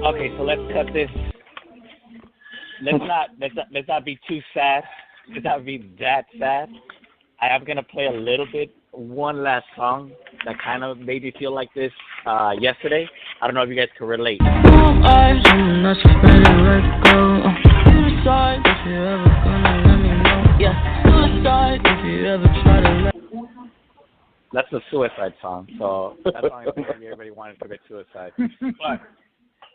Okay, so let's cut this. Let's not be too sad. Let's not be that sad. I am gonna play a little bit, one last song that kind of made me feel like this yesterday. I don't know if you guys can relate. I'm not ready to let go. Suicide, if you ever gonna let me know. Yeah, suicide, if you ever try to let. That's a suicide song. So that song is everybody wanted to commit suicide. But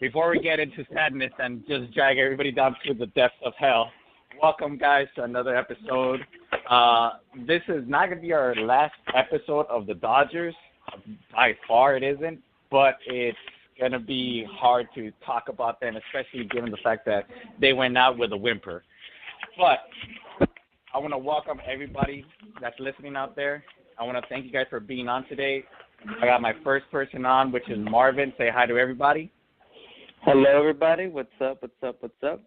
before we get into sadness and just drag everybody down to the depths of hell, welcome, guys, to another episode. This is not going to be our last episode of the Dodgers. By far, it isn't. But it's going to be hard to talk about them, especially given the fact that they went out with a whimper. But I want to welcome everybody that's listening out there. I want to thank you guys for being on today. I got my first person on, which is Marvin. Say hi to everybody. Hello, everybody. What's up? What's up? What's up?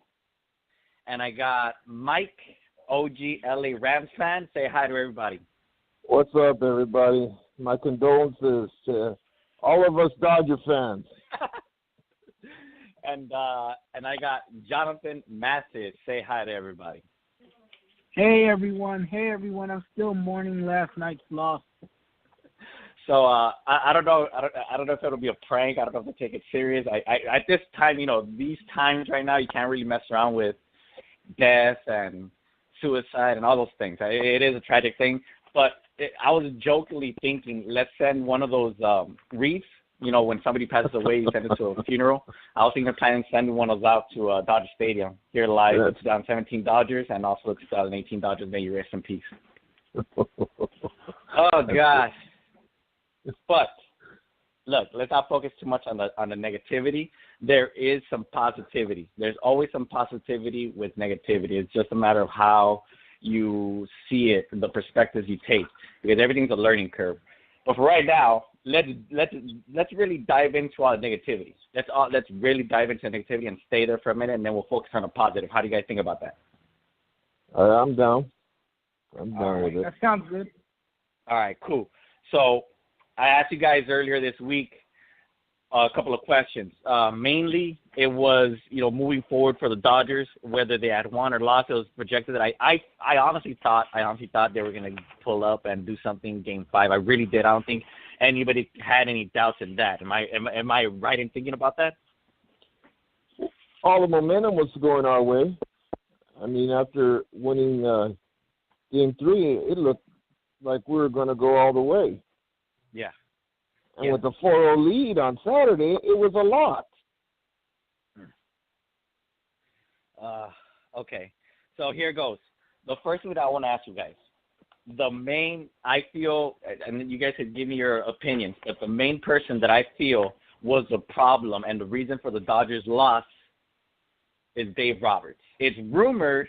And I got Mike, OG LA Rams fan. Say hi to everybody. What's up, everybody? My condolences to all of us Dodger fans. and I got Jonathan Mathis. Say hi to everybody. Hey everyone. I'm still mourning last night's loss. So I don't know. I don't know if it'll be a prank. I don't know if they take it serious. I at this time, these times right now, you can't really mess around with death and suicide and all those things. It is a tragic thing. But I was jokingly thinking, let's send one of those wreaths. When somebody passes away, you send it to a funeral. I was thinking of planning sending one of those out to Dodger Stadium here live, the 2017 Dodgers and also the 2018 Dodgers. May you rest in peace. Oh gosh. But look, let's not focus too much on the negativity. There is some positivity. There's always some positivity with negativity. It's just a matter of how you see it, the perspectives you take, because everything's a learning curve. But for right now, let's really dive into all the negativity. Let's really dive into negativity and stay there for a minute, and then we'll focus on the positive. How do you guys think about that? I'm down. I'm down with it. That sounds good. All right, cool. So I asked you guys earlier this week a couple of questions. Mainly, it was moving forward for the Dodgers, whether they had won or lost. It was projected that I honestly thought they were going to pull up and do something Game 5. I really did. I don't think anybody had any doubts in that. Am I right in thinking about that? All the momentum was going our way. I mean, after winning Game 3, it looked like we were going to go all the way. Yeah. And with the 4-0 lead on Saturday, it was a lot. Okay. So here goes. The first thing that I want to ask you guys. I feel, and you guys could give me your opinions, but the main person that I feel was the problem and the reason for the Dodgers' loss is Dave Roberts. It's rumored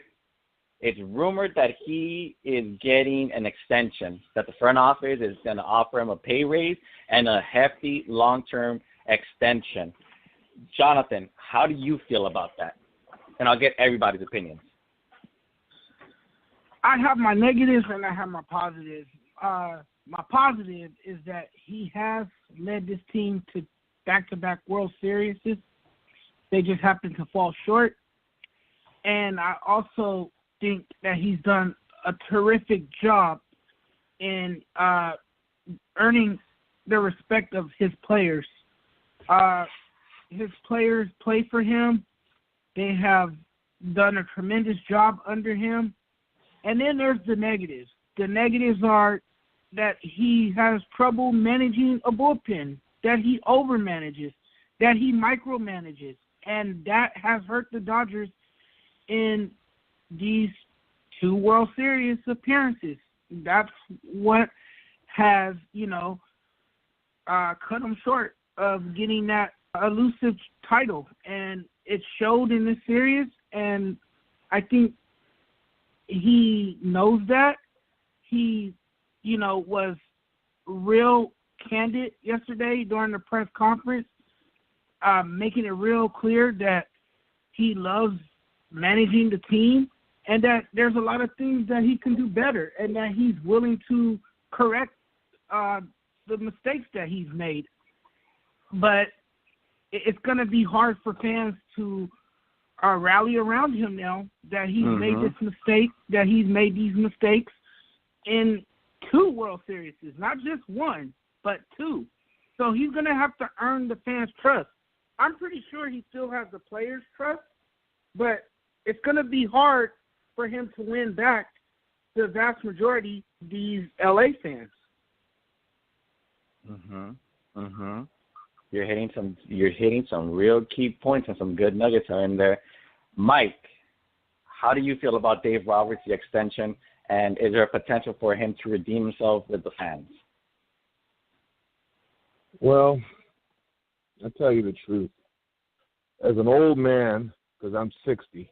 that he is getting an extension, that the front office is going to offer him a pay raise and a hefty long-term extension. Jonathan, how do you feel about that? And I'll get everybody's opinions. I have my negatives and I have my positives. My positive is that he has led this team to back-to-back World Series. They just happen to fall short. And I also think that he's done a terrific job in earning the respect of his players. His players play for him. They have done a tremendous job under him. And then there's the negatives. The negatives are that he has trouble managing a bullpen, that he overmanages, that he micromanages, and that has hurt the Dodgers in these 2 World Series appearances. That's what has, cut him short of getting that elusive title. And it showed in this series, and I think he knows that. He, was real candid yesterday during the press conference, making it real clear that he loves managing the team and that there's a lot of things that he can do better and that he's willing to correct the mistakes that he's made. But it's going to be hard for fans to rally around him now that he's made this mistake, that he's made these mistakes in 2 World Series, not just 1, but 2. So he's going to have to earn the fans' trust. I'm pretty sure he still has the players' trust, but it's going to be hard for him to win back the vast majority of these LA fans. You're hitting some real key points and some good nuggets are in there. Mike, how do you feel about Dave Roberts, the extension, and is there a potential for him to redeem himself with the fans? Well, I'll tell you the truth. As an old man, because I'm 60,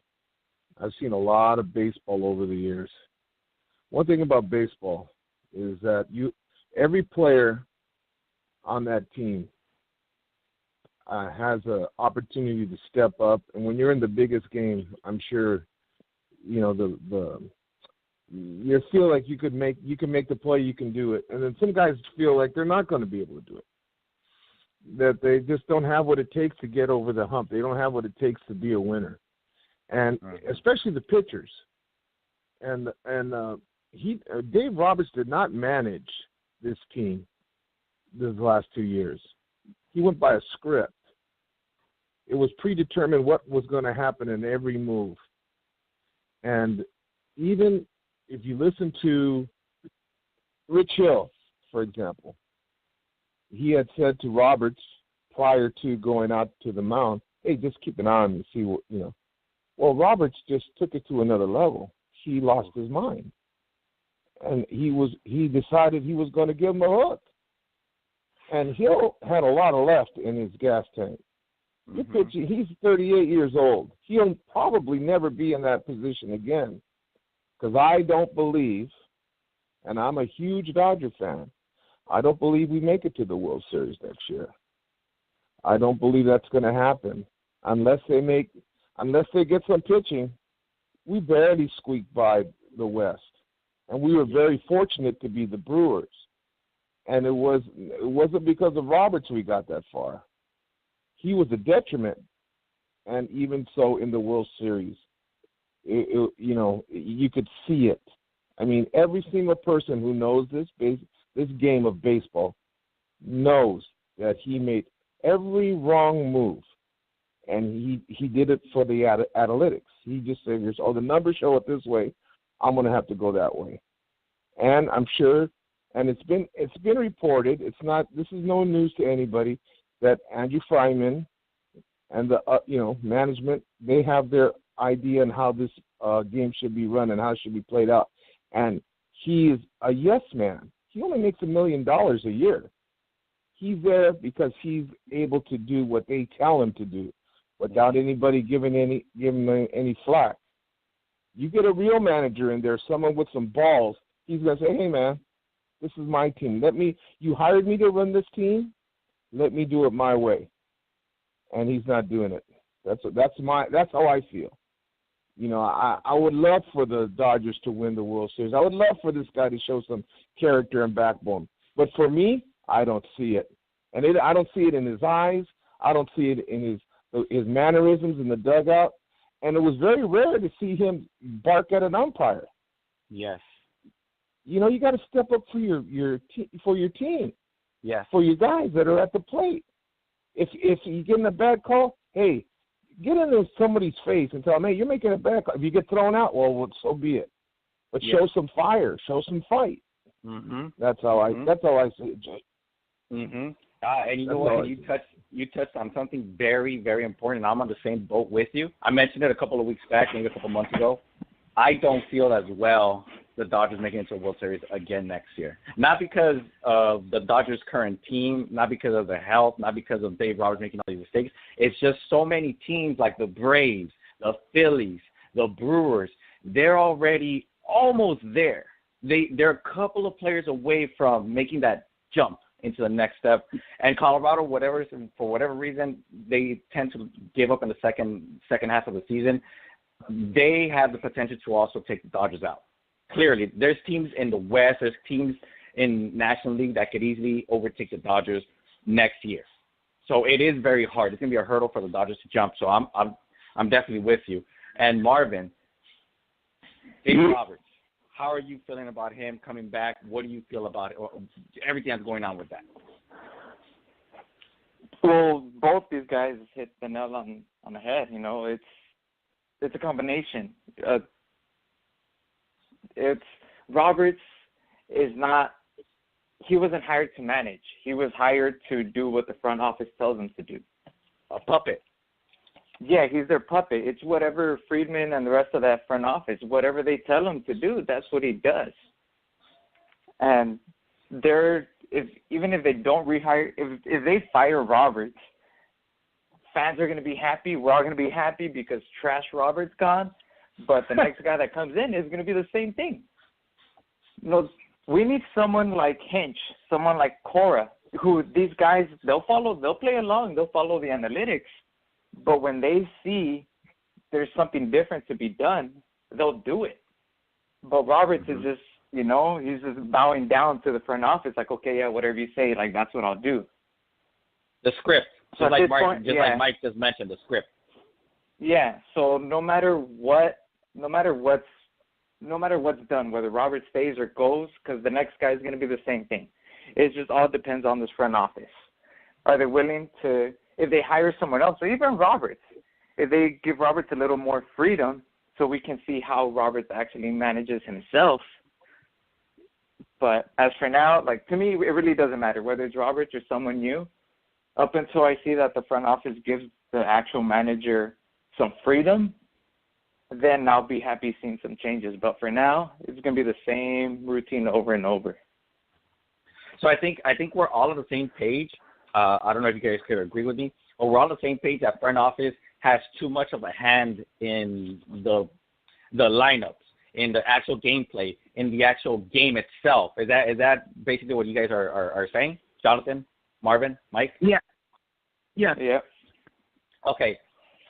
I've seen a lot of baseball over the years. One thing about baseball is that every player on that team has an opportunity to step up, and when you're in the biggest game, I'm sure you feel like you can make the play, you can do it, and then some guys feel like they're not going to be able to do it, that they just don't have what it takes to get over the hump. They don't have what it takes to be a winner, and especially the pitchers. And Dave Roberts did not manage this team these last 2 years. He went by a script. It was predetermined what was going to happen in every move. And even if you listen to Rich Hill, for example, he had said to Roberts prior to going out to the mound, hey, just keep an eye on me, see what, Well, Roberts just took it to another level. He lost his mind. And he decided he was going to give him a hook. And Hill had a lot of left in his gas tank. He's 38 years old. He'll probably never be in that position again, because I don't believe, and I'm a huge Dodger fan, I don't believe we make it to the World Series next year. I don't believe that's going to happen unless they get some pitching. We barely squeaked by the West, and we were very fortunate to be the Brewers. And it wasn't because of Roberts we got that far. He was a detriment, and even so in the World Series, you could see it. I mean, every single person who knows this game of baseball knows that he made every wrong move, and he did it for the analytics. He just figures, the numbers show it this way, I'm going to have to go that way. And I'm sure, and it's been reported, this is no news to anybody, that Andrew Fryman and the management, they have their idea on how this game should be run and how it should be played out. And he is a yes man. He only makes $1 million a year. He's there because he's able to do what they tell him to do without anybody giving him any flack. You get a real manager in there, someone with some balls, he's going to say, hey, man, this is my team. You hired me to run this team. Let me do it my way. And he's not doing it. That's how I feel. I would love for the Dodgers to win the World Series. I would love for this guy to show some character and backbone. But for me, I don't see it. And I don't see it in his eyes. I don't see it in his mannerisms in the dugout. And it was very rare to see him bark at an umpire. Yes. You got to step up for your team. Yes. For your guys that are at the plate. If you get in a bad call, hey, get into somebody's face and tell them, hey, you're making a bad call. If you get thrown out, well, so be it. But show some fire, show some fight. Mm-hmm. That's how I see it, Jay. Mm-hmm. And you know what? You touched on something very, very important. I'm on the same boat with you. I mentioned it a couple of weeks back, maybe a couple months ago. I don't feel as well the Dodgers making it to a World Series again next year. Not because of the Dodgers' current team, not because of their health, not because of Dave Roberts making all these mistakes. It's just so many teams like the Braves, the Phillies, the Brewers, they're already almost there. They're a couple of players away from making that jump into the next step. And Colorado, for whatever reason, they tend to give up in the second half of the season. They have the potential to also take the Dodgers out. Clearly, there's teams in the West, there's teams in National League that could easily overtake the Dodgers next year. So it is very hard. It's gonna be a hurdle for the Dodgers to jump. So I'm definitely with you. And Marvin, Dave Roberts, how are you feeling about him coming back? What do you feel about it? Or everything that's going on with that? Well, both these guys hit the nail on the head. You know, it's a combination. It's Roberts is not. He wasn't hired to manage. He was hired to do what the front office tells him to do. A puppet. Yeah, he's their puppet. It's whatever Friedman and the rest of that front office, whatever they tell him to do, that's what he does. And even if they don't rehire, if they fire Roberts, fans are going to be happy. We're all going to be happy because trash Roberts gone. But the next guy that comes in is going to be the same thing. You know, we need someone like Hinch, someone like Cora, who these guys, they'll play along, they'll follow the analytics. But when they see there's something different to be done, they'll do it. But Roberts is just, you know, he's just bowing down to the front office, like, okay, yeah, whatever you say, like, that's what I'll do. The script, So like Mike just mentioned, the script. Yeah. So no matter what's done, whether Roberts stays or goes, because the next guy is going to be the same thing. It just all depends on this front office. Are they willing to? If they hire someone else, or even Roberts, if they give Roberts a little more freedom so we can see how Roberts actually manages himself. But as for now, like, to me, it really doesn't matter whether it's Roberts or someone new. Up until I see that the front office gives the actual manager some freedom, then I'll be happy seeing some changes. But for now, it's going to be the same routine over and over. So I think we're all on the same page. I don't know if you guys could agree with me, but we're all on the same page that front office has too much of a hand in the lineups, in the actual gameplay, in the actual game itself. Is that basically what you guys are saying? Jonathan, Marvin, Mike? Yeah. Yeah. Yeah. Okay.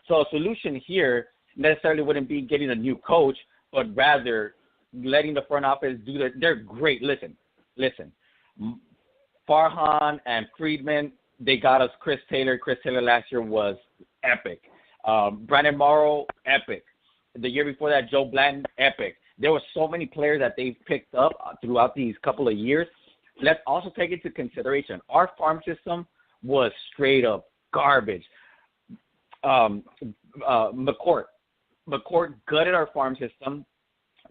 So a solution here necessarily wouldn't be getting a new coach, but rather letting the front office do they're great. Listen. Farhan and Friedman, they got us Chris Taylor. Chris Taylor last year was epic. Brandon Morrow, epic. The year before that, Joe Blanton, epic. There were so many players that they've picked up throughout these couple of years. Let's also take into consideration our farm system was straight up garbage. McCourt gutted our farm system,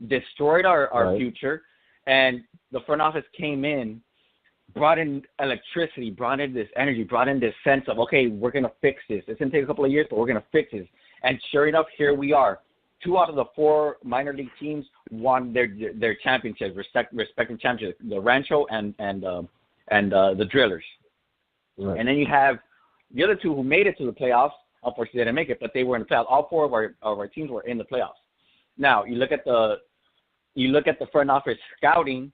destroyed our right. future, and the front office came in, brought in electricity, brought in this energy, brought in this sense of, okay, we're going to fix this. It's going to take a couple of years, but we're going to fix this. And sure enough, here we are. 2 out of the 4 minor league teams won their championships, respective championships, the Rancho and the Drillers. Right. And then you have the other 2 who made it to the playoffs. Unfortunately, they didn't make it, but they were in the playoffs. All 4 of our teams were in the playoffs. Now, you look at the front office scouting.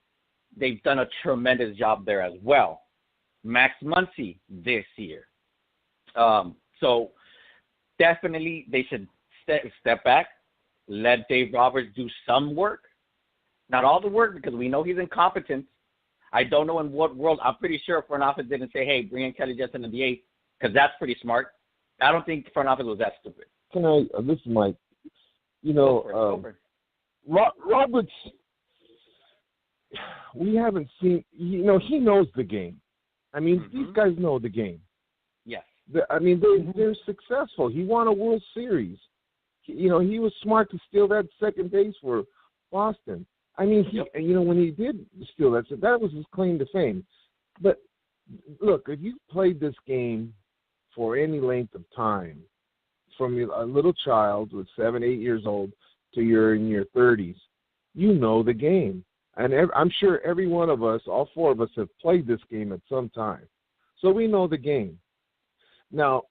They've done a tremendous job there as well. Max Muncy this year. So definitely they should step back, let Dave Roberts do some work. Not all the work, because we know he's incompetent. I don't know in what world. I'm pretty sure front office didn't say, hey, bring in Kelly Jensen in the 8th, because that's pretty smart. I don't think the front office was that stupid. This is Mike. You know, Roberts, we haven't seen, you know, he knows the game. I mean, these guys know the game. Yes. They're successful. He won a World Series. He was smart to steal that second base for Boston. I mean, when he did steal that was his claim to fame. But look, if you played this game for any length of time, from a little child with 7, 8 years old to you're in your 30s, you know the game. And I'm sure every one of us, all 4 of us, have played this game at some time. So we know the game. Now,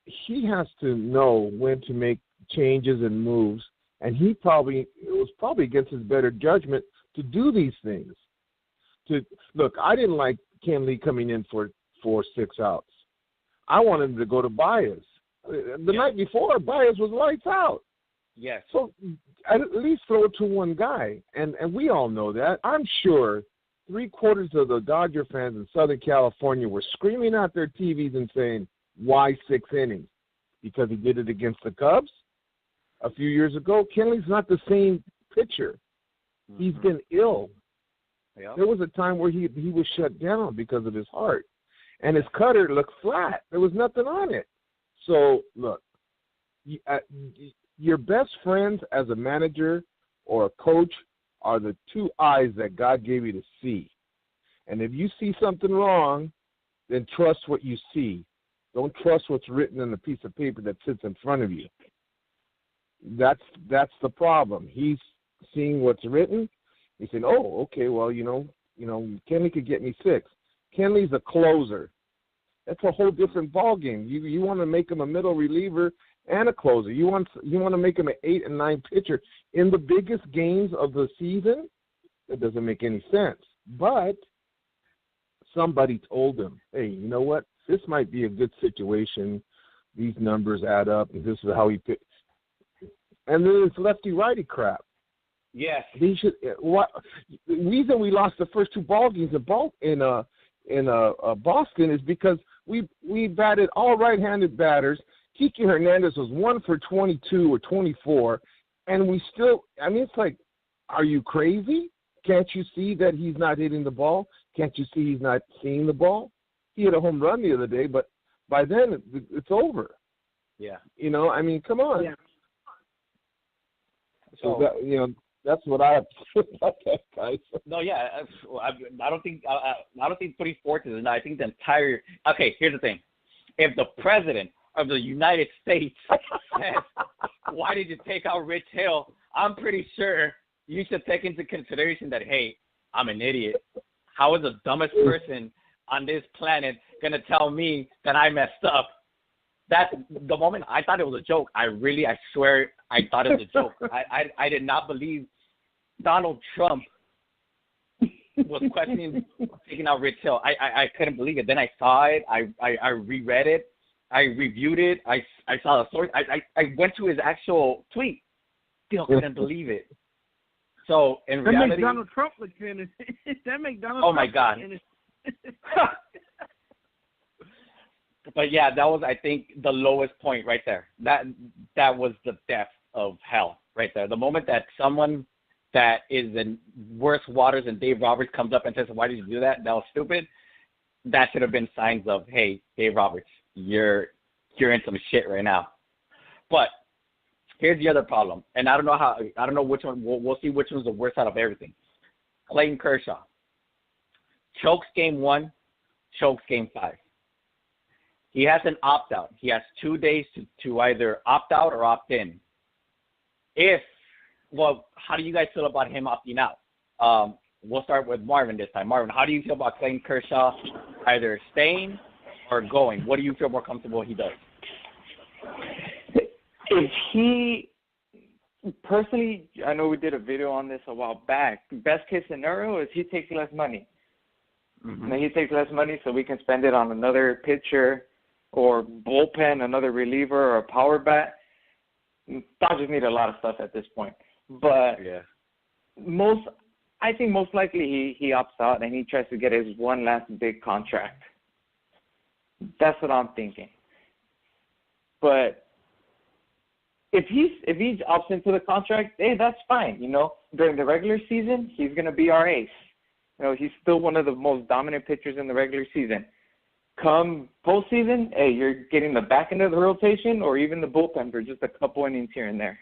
he has to know when to make changes and moves, and it was probably against his better judgment to do these things. Look, I didn't like Ken Lee coming in for 6 outs. I wanted him to go to Baez. The night before, Baez was lights out. Yes. So at least throw it to one guy, and we all know that. I'm sure 3/4 of the Dodger fans in Southern California were screaming at their TVs and saying, "Why 6 innings?" Because he did it against the Cubs a few years ago. Kenley's not the same pitcher. Mm-hmm. He's been ill. Yep. There was a time where he was shut down because of his heart, and his cutter looked flat. There was nothing on it. So look, your best friends as a manager or a coach are the 2 eyes that God gave you to see. And if you see something wrong, then trust what you see. Don't trust what's written on a piece of paper that sits in front of you. That's the problem. He's seeing what's written. He's saying, "Oh, okay, well, you know, Kenley could get me 6." Kenley's a closer. That's a whole different ballgame. You want to make him a middle reliever and a closer. You want to make him an 8 and 9 pitcher in the biggest games of the season. That doesn't make any sense. But somebody told him, "Hey, you know what? This might be a good situation. These numbers add up, and this is how he pitched." And then it's lefty-righty crap. Yes. He should. What the reason we lost the first 2 ball games in Boston is because we batted all right-handed batters. Kiki Hernandez was 1 for 22 or 24, and we still. I mean, it's like, are you crazy? Can't you see that he's not hitting the ball? Can't you see he's not seeing the ball? He hit a home run the other day, but by then it's over. Yeah. You know, I mean, come on. Yeah. So that, that's what I have to say about that, guys. No, yeah, I don't think 3/4 is enough. I think the entire. Okay, here's the thing: if the president of the United States says, "Why did you take out Rich Hill?" I'm pretty sure you should take into consideration that, hey, I'm an idiot. How is the dumbest person on this planet gonna tell me that I messed up? That's the moment I thought it was a joke. I swear, I thought it was a joke. I did not believe Donald Trump was questioning taking out Rich Hill. I couldn't believe it. Then I saw it. I reread it. I reviewed it. I saw the source. I went to his actual tweet. Still couldn't believe it. So in reality, that makes Donald Trump look innocent. That makes Donald. Oh Trump my God. look innocent. But yeah, that was, I think, the lowest point right there. That was the depth of hell right there. The moment that someone that is in worse waters than Dave Roberts comes up and says, "Why did you do that? That was stupid." That should have been signs of, "Hey, Dave Roberts, you're in some shit right now." But here's the other problem, and I don't know which one. We'll see which one's the worst out of everything. Clayton Kershaw chokes game 1, chokes game 5. He has an opt-out. He has 2 days to either opt out or opt in. How do you guys feel about him opting out? We'll start with Marvin this time. Marvin, how do you feel about Clayton Kershaw either staying or going? What do you feel more comfortable he does? If he, personally, I know we did a video on this a while back. Best case scenario is he takes less money. Mm-hmm. And he takes less money so we can spend it on another pitcher or bullpen, another reliever, or a power bat. Dodgers need a lot of stuff at this point. But yeah. I think most likely he opts out and he tries to get his one last big contract. That's what I'm thinking. But if he opts into the contract, hey, that's fine. During the regular season, he's going to be our ace. He's still one of the most dominant pitchers in the regular season. Come postseason, hey, you're getting the back end of the rotation or even the bullpen for just a couple innings here and there.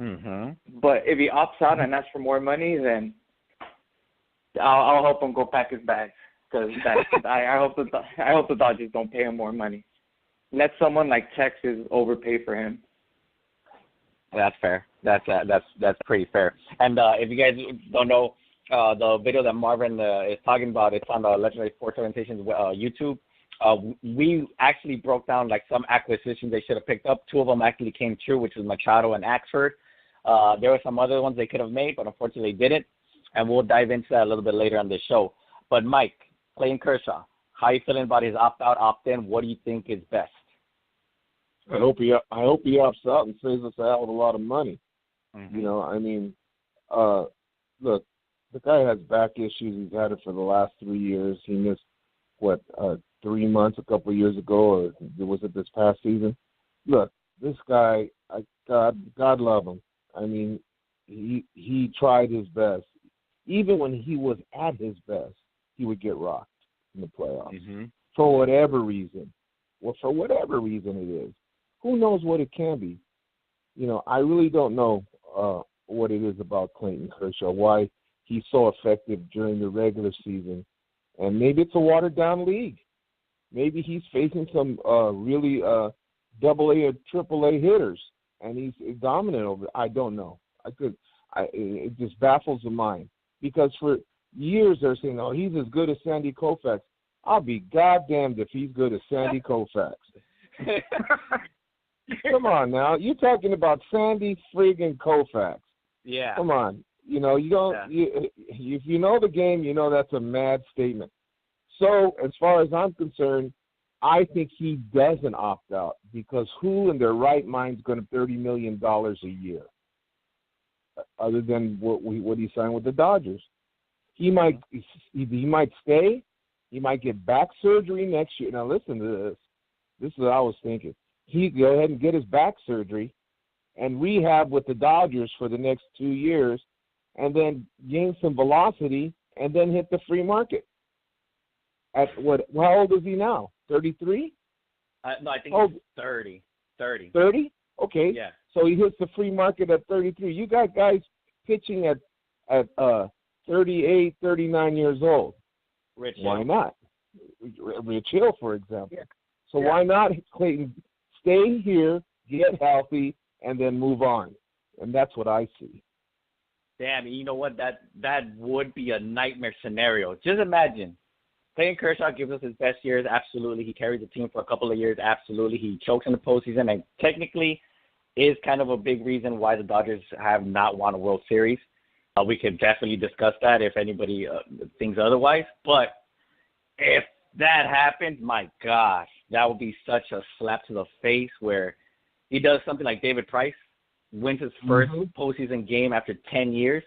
Mm-hmm. But if he opts out and asks for more money, then I'll help him go pack his bags because I hope the Dodgers don't pay him more money. Let someone like Texas overpay for him. That's fair. That's pretty fair. And if you guys don't know, the video that Marvin is talking about, it's on the Legendary Sports Orientation's YouTube. We actually broke down like some acquisitions they should have picked up. 2 of them actually came true, which was Machado and Axford. There were some other ones they could have made, but unfortunately they didn't. And we'll dive into that a little bit later on the show. But Mike, Clayton Kershaw, how are you feeling about his opt-out, opt-in? What do you think is best? I hope he opts out and saves us a hell of a lot of money. Mm-hmm. Look, the guy has back issues. He's had it for the last 3 years. He missed, 3 months a couple of years ago, or was it this past season? Look, this guy, God love him. I mean, he tried his best. Even when he was at his best, he would get rocked in the playoffs for whatever reason. Well, for whatever reason it is. Who knows what it can be? I really don't know what it is about Clayton Kershaw, why he's so effective during the regular season. And maybe it's a watered-down league. Maybe he's facing some really AA or AAA hitters, and he's dominant over. I don't know. It just baffles the mind, because for years they're saying, "Oh, he's as good as Sandy Koufax." I'll be goddamned if he's good as Sandy Koufax. Come on now, you're talking about Sandy friggin' Koufax. Yeah. Come on, you don't. Yeah. If you know the game, that's a mad statement. So as far as I'm concerned, I think he doesn't opt out, because who in their right mind is going to $30 million a year, other than what he signed with the Dodgers? He might stay. He might get back surgery next year. Now listen to this. This is what I was thinking. He go ahead and get his back surgery and rehab with the Dodgers for the next 2 years, and then gain some velocity, and then hit the free market. At how old is he now? 33? No, I think he's 30. 30. 30? Okay. Yeah. So he hits the free market at 33. You got guys pitching at 38, 39 years old. Rich Why Hill. not? Rich Hill, for example. Yeah. So why not, Clayton, stay here, get healthy, and then move on? And that's what I see. Damn, you know what? That would be a nightmare scenario. Just imagine. Clayton Kershaw gives us his best years, absolutely. He carries the team for a couple of years, absolutely. He chokes in the postseason, and technically is kind of a big reason why the Dodgers have not won a World Series. We could definitely discuss that if anybody thinks otherwise. But if that happened, my gosh, that would be such a slap to the face, where he does something like David Price, wins his first postseason game after 10 years.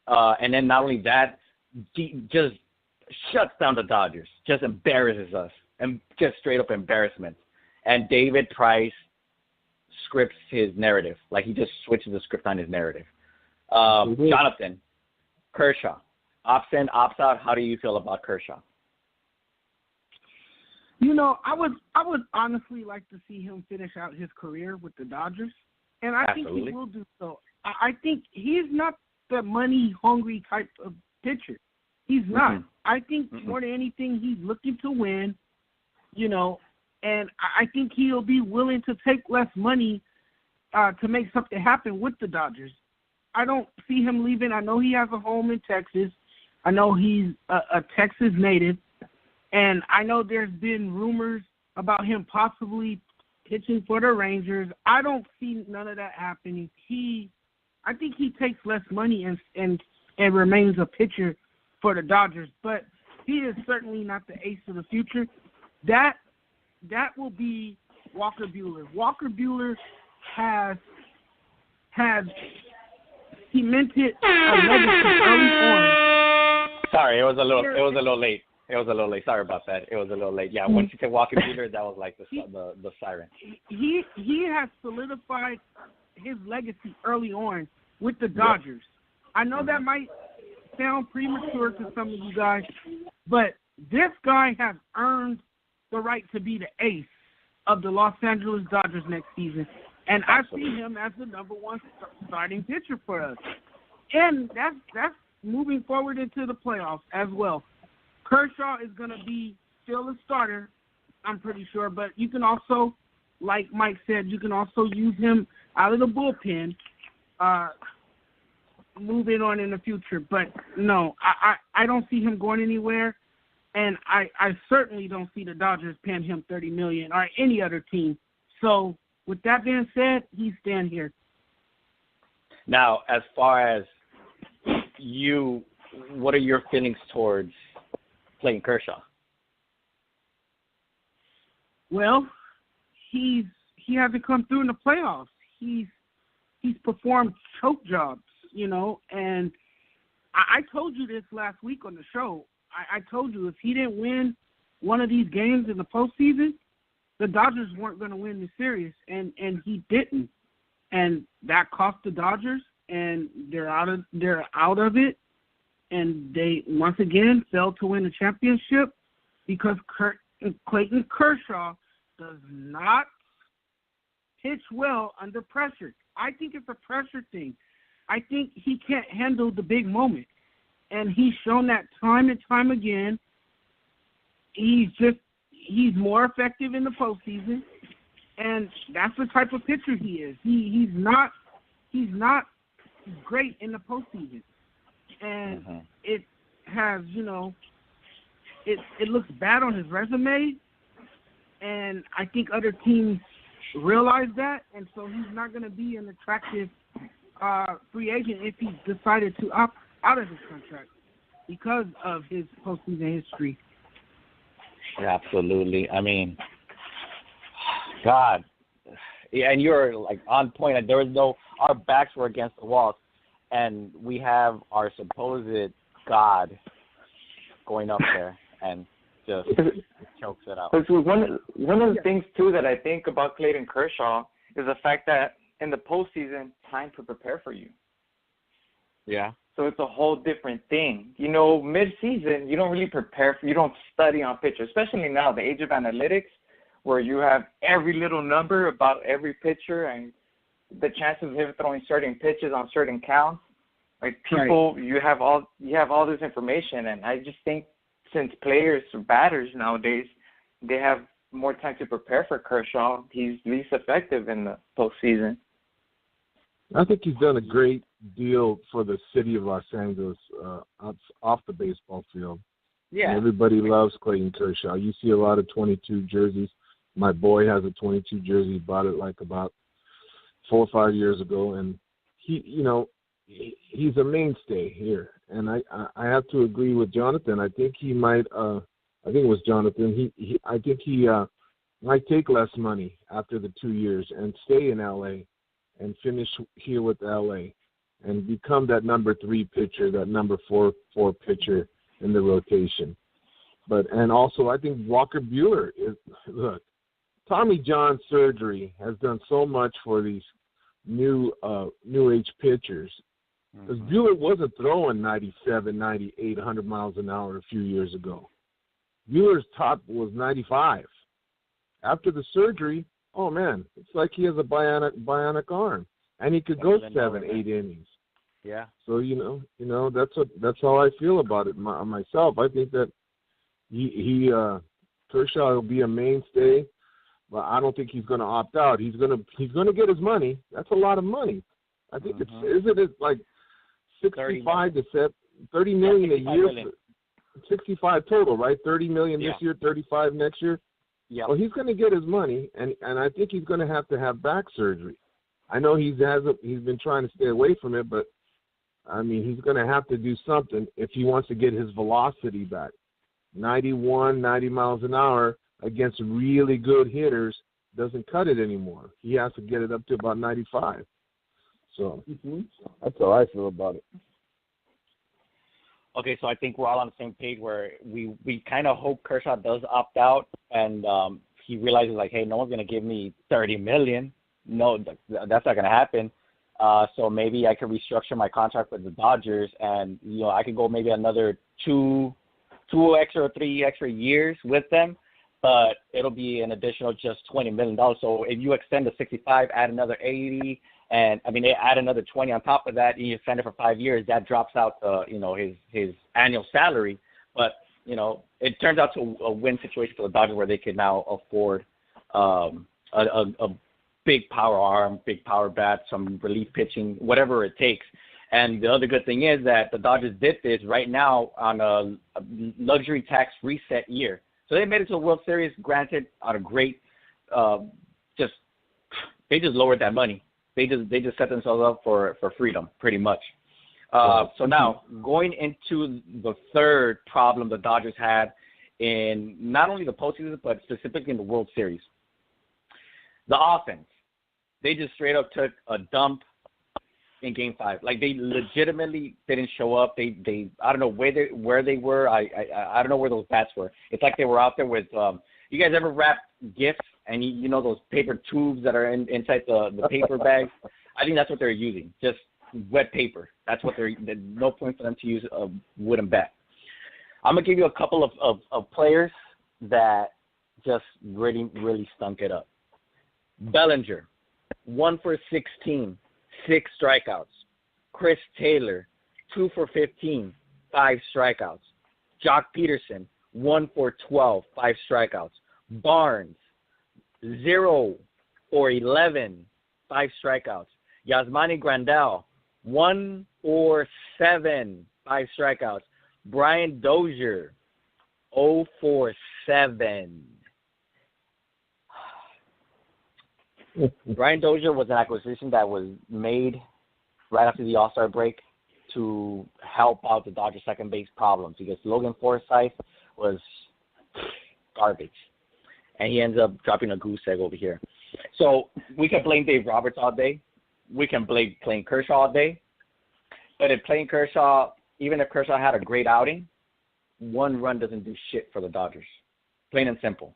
And then not only that, just shuts down the Dodgers, just embarrasses us, and just straight up embarrassment. And David Price scripts his narrative. Like, he just switches the script on his narrative. Jonathan, Kershaw, opts in, opts out. How do you feel about Kershaw? I would honestly like to see him finish out his career with the Dodgers, and I think he will do so. I think he's not the money-hungry type of pitcher. He's not. I think more than anything, he's looking to win, and I think he'll be willing to take less money to make something happen with the Dodgers. I don't see him leaving. I know he has a home in Texas. I know he's a Texas native, and I know there's been rumors about him possibly pitching for the Rangers. I don't see none of that happening. I think he takes less money and remains a pitcher for the Dodgers, but he is certainly not the ace of the future. That will be Walker Buehler. Walker Buehler has cemented a legacy early on. Sorry, it was a little late. Sorry about that. It was a little late. Yeah, once you said Walker Buehler, that was like the siren. He has solidified his legacy early on with the Dodgers. I know that might sound premature to some of you guys, but this guy has earned the right to be the ace of the Los Angeles Dodgers next season, and I see him as the number one starting pitcher for us. And that's moving forward into the playoffs as well. Kershaw is going to be still a starter, I'm pretty sure, but you can also, like Mike said, you can also use him out of the bullpen, moving on in the future. But no, I don't see him going anywhere, and I certainly don't see the Dodgers paying him $30 million or any other team. So with that being said, he's staying here. Now, as far as you, what are your feelings towards Clayton Kershaw? Well, he hasn't come through in the playoffs. He's performed choke jobs, and I told you this last week on the show. I told you if he didn't win one of these games in the postseason, the Dodgers weren't going to win the series, and he didn't, and that cost the Dodgers, and they're out of it, and they once again failed to win a championship because Clayton Kershaw does not pitch well under pressure. I think it's a pressure thing. I think he can't handle the big moment, and he's shown that time and time again. He's more effective in the postseason, and that's the type of pitcher he is. He's not great in the postseason, and it has it looks bad on his resume, and I think other teams realize that, and so he's not going to be an attractive free agent if he decided to opt out of his contract because of his postseason history. Yeah, absolutely. I mean, God, yeah, and you're like on point. There was our backs were against the walls, and we have our supposed God going up there and just chokes it out. One of the things too that I think about Clayton Kershaw is the fact that in the postseason, time to prepare for you. Yeah. So it's a whole different thing. Mid-season, you don't really prepare you don't study on pitchers, especially now, the age of analytics, where you have every little number about every pitcher and the chances of him throwing certain pitches on certain counts. Like people, right. you have all this information, and I just think since players or batters nowadays, they have more time to prepare for Kershaw, he's least effective in the postseason. I think he's done a great deal for the city of Los Angeles off the baseball field. Yeah. And everybody loves Clayton Kershaw. You see a lot of 22 jerseys. My boy has a 22 jersey. He bought it like about 4 or 5 years ago, and he's a mainstay here. And I have to agree with Jonathan. I think he might. I think it was Jonathan. I think he might take less money after the 2 years and stay in L.A. and finish here with L.A. and become that number 3 pitcher, that number 4 pitcher in the rotation. And also I think Walker Buehler look, Tommy John surgery has done so much for these new age pitchers. Because Buehler wasn't throwing 97, 98, 100 miles an hour a few years ago. Buehler's top was 95. After the surgery, oh man, it's like he has a bionic arm, and he could go 7, 8 innings. Yeah. So that's how I feel about it myself. I think that he Kershaw will be a mainstay, but I don't think he's going to opt out. He's going to get his money. That's a lot of money. I think it's like 65 to 30 million a year. Million. 65 total, right? 30 million this year, 35 next year. Yeah. Well, he's going to get his money, and I think he's going to have back surgery. I know he's been trying to stay away from it, but I mean he's going to have to do something if he wants to get his velocity back. 91, 90 miles an hour against really good hitters doesn't cut it anymore. He has to get it up to about 95. So that's how I feel about it. Okay, so I think we're all on the same page where we kind of hope Kershaw does opt out and he realizes, like, hey, no one's going to give me $30 million. No, that's not going to happen. So maybe I could restructure my contract with the Dodgers and, I could go maybe another two extra or 3 extra years with them, but it'll be an additional just $20 million. So if you extend the 65, add another 80, and they add another 20 on top of that, and you extend it for 5 years, that drops out his annual salary. But it turns out to a win situation for the Dodgers where they can now afford a big power arm, big power bat, some relief pitching, whatever it takes. And the other good thing is that the Dodgers did this right now on a luxury tax reset year. So they made it to the World Series, granted, on a great they just lowered that money. They just set themselves up for freedom, pretty much. So now, going into the third problem the Dodgers had in not only the postseason, but specifically in the World Series. The offense. They just straight up took a dump in Game 5. Like, they legitimately didn't show up. They I don't know where they were. I don't know where those bats were. It's like they were out there with you guys ever wrap gifts and you know those paper tubes that are inside the paper bags? I think that's what they're using. Just wet paper. That's what there's no point for them to use a wooden bat. I'm going to give you a couple of players that just really, really stunk it up. Bellinger, 1 for 16, 6 strikeouts. Chris Taylor, 2 for 15, 5 strikeouts. Jock Peterson, 1 for 12, 5 strikeouts. Barnes, 0 for 11, 5 strikeouts. Yasmani Grandal, 1 for 7, 5 strikeouts. Brian Dozier, 0 for 7. Brian Dozier was an acquisition that was made right after the All-Star break to help out the Dodgers' second base problems because Logan Forsythe was garbage. And he ends up dropping a goose egg over here. So we can blame Dave Roberts all day. We can blame Clayton Kershaw all day. But if Clayton Kershaw, even if Kershaw had a great outing, 1 run doesn't do shit for the Dodgers. Plain and simple.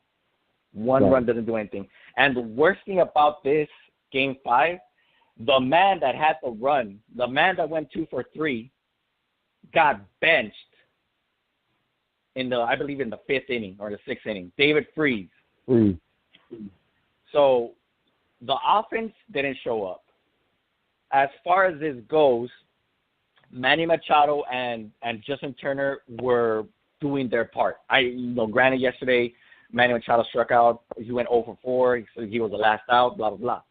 One run doesn't do anything. And the worst thing about this Game 5, the man that had the run, the man that went 2 for 3, got benched I believe in the 5th inning or the 6th inning. David Freese. So the offense didn't show up. As far as this goes, Manny Machado and Justin Turner were doing their part. Granted, yesterday Manny Machado struck out. He went 0 for 4. He was the last out, blah, blah, blah.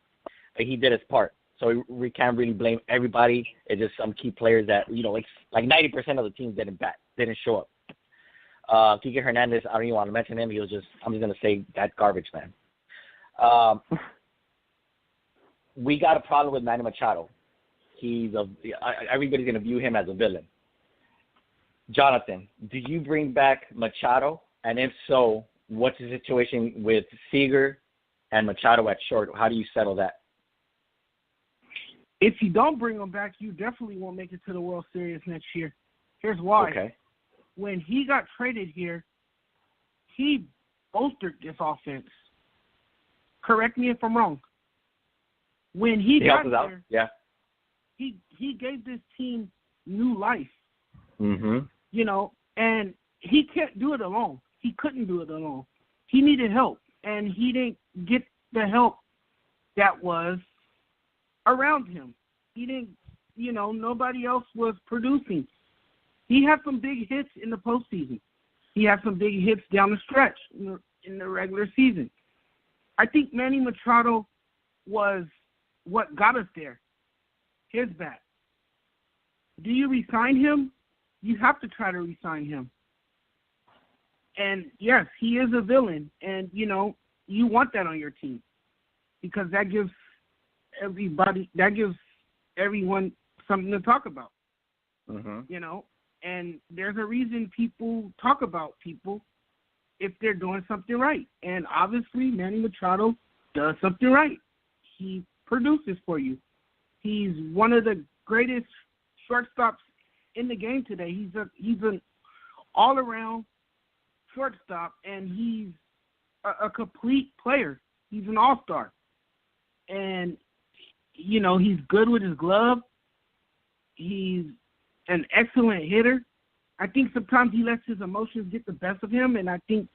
But he did his part. So we can't really blame everybody. It's just some key players that, like 90% of the team didn't show up. Kike Hernandez, I don't even want to mention him. I'm just going to say that garbage man. We got a problem with Manny Machado. Everybody's going to view him as a villain. Jonathan, do you bring back Machado? And if so, what's the situation with Seager and Machado at short? How do you settle that? If you don't bring him back, you definitely won't make it to the World Series next year. Here's why. Okay. When he got traded here, he bolstered this offense. Correct me if I'm wrong. When he got helped us there, out. Yeah. he gave this team new life. Mm-hmm. And he can't do it alone. He couldn't do it alone. He needed help, and he didn't get the help that was around him. He didn't, nobody else was producing. He had some big hits in the postseason. He had some big hits down the stretch in the regular season. I think Manny Machado was what got us there. His bat. Do you re-sign him? You have to try to re-sign him. And, yes, he is a villain. And, you want that on your team because that gives everyone something to talk about. Mm-hmm. And there's a reason people talk about people if they're doing something right. And obviously, Manny Machado does something right. He produces for you. He's one of the greatest shortstops in the game today. He's an all-around shortstop, and he's a complete player. He's an all-star. And, he's good with his glove. He's an excellent hitter. I think sometimes he lets his emotions get the best of him, and I think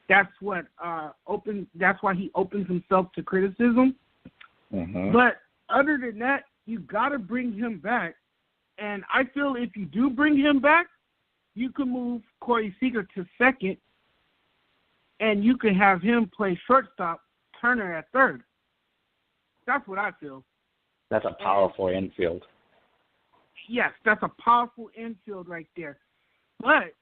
that's what that's why he opens himself to criticism. Mm-hmm. But other than that, you got to bring him back. And I feel if you do bring him back, you can move Corey Seager to second, and you can have him play shortstop, Turner at third. That's what I feel. That's a powerful infield. Yes, that's a powerful infield right there. But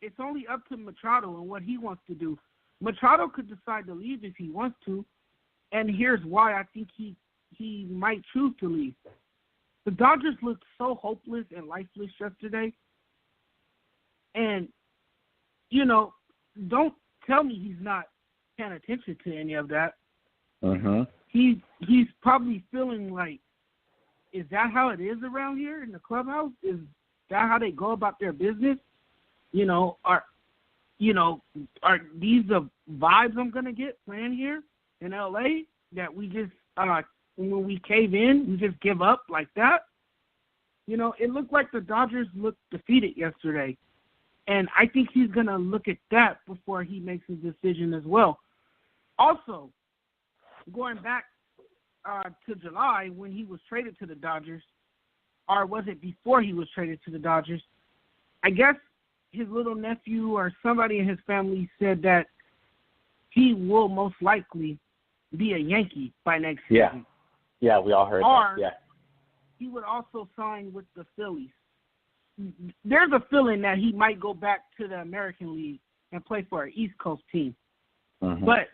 it's only up to Machado and what he wants to do. Machado could decide to leave if he wants to, and here's why I think he might choose to leave. The Dodgers looked so hopeless and lifeless yesterday. And, don't tell me he's not paying attention to any of that. Mm-hmm. He's probably feeling like, is that how it is around here in the clubhouse? Is that how they go about their business? Are these the vibes I'm gonna get playing here in LA? That we just when we cave in, we just give up like that? It looked like the Dodgers looked defeated yesterday, and I think he's gonna look at that before he makes his decision as well. Also, going back to July when he was traded to the Dodgers, or was it before he was traded to the Dodgers? I guess his little nephew or somebody in his family said that he will most likely be a Yankee by next season. Yeah, we all heard that. Yeah. He would also sign with the Phillies. There's a feeling that he might go back to the American League and play for an East Coast team. Mm-hmm. But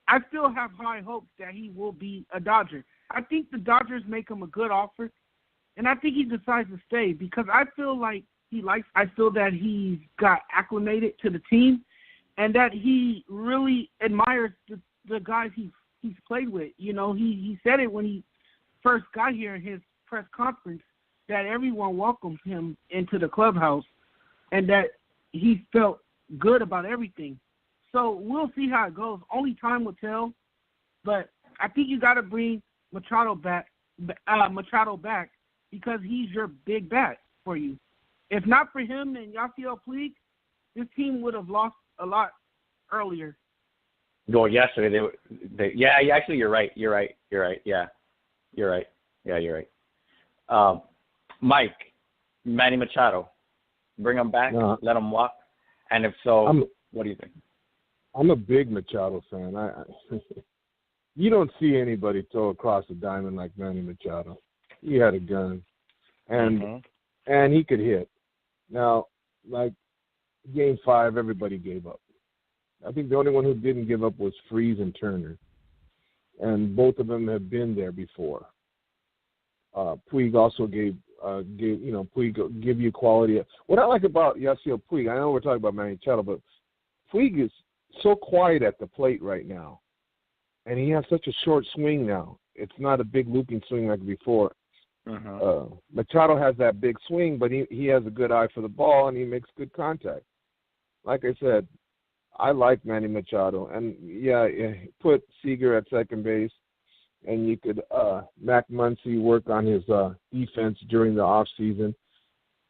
I still have high hopes that he will be a Dodger. I think the Dodgers make him a good offer, and I think he decides to stay because I feel like I feel that he's got acclimated to the team and that he really admires the guys he's played with. He said it when he first got here in his press conference that everyone welcomed him into the clubhouse and that he felt good about everything. So we'll see how it goes. Only time will tell, but I think you got to bring Machado back because he's your big bat for you. If not for him and Yasiel Puig, this team would have lost a lot earlier. Well, yesterday actually, you're right. Yeah, you're right. Mike, Manny Machado, bring him back, let him walk, and if so, what do you think? I'm a big Machado fan. You don't see anybody throw across the diamond like Manny Machado. He had a gun, and he could hit. Now, like Game 5, everybody gave up. I think the only one who didn't give up was Freese and Turner, and both of them have been there before. Puig also gave Puig give you quality. What I like about Yasiel Puig, I know we're talking about Manny Machado, but Puig is so quiet at the plate right now, and he has such a short swing now. It's not a big looping swing like before. Machado has that big swing, but he has a good eye for the ball, and he makes good contact. Like I said, I like Manny Machado, and put Seager at second base, and you could Mac Muncy work on his defense during the off season,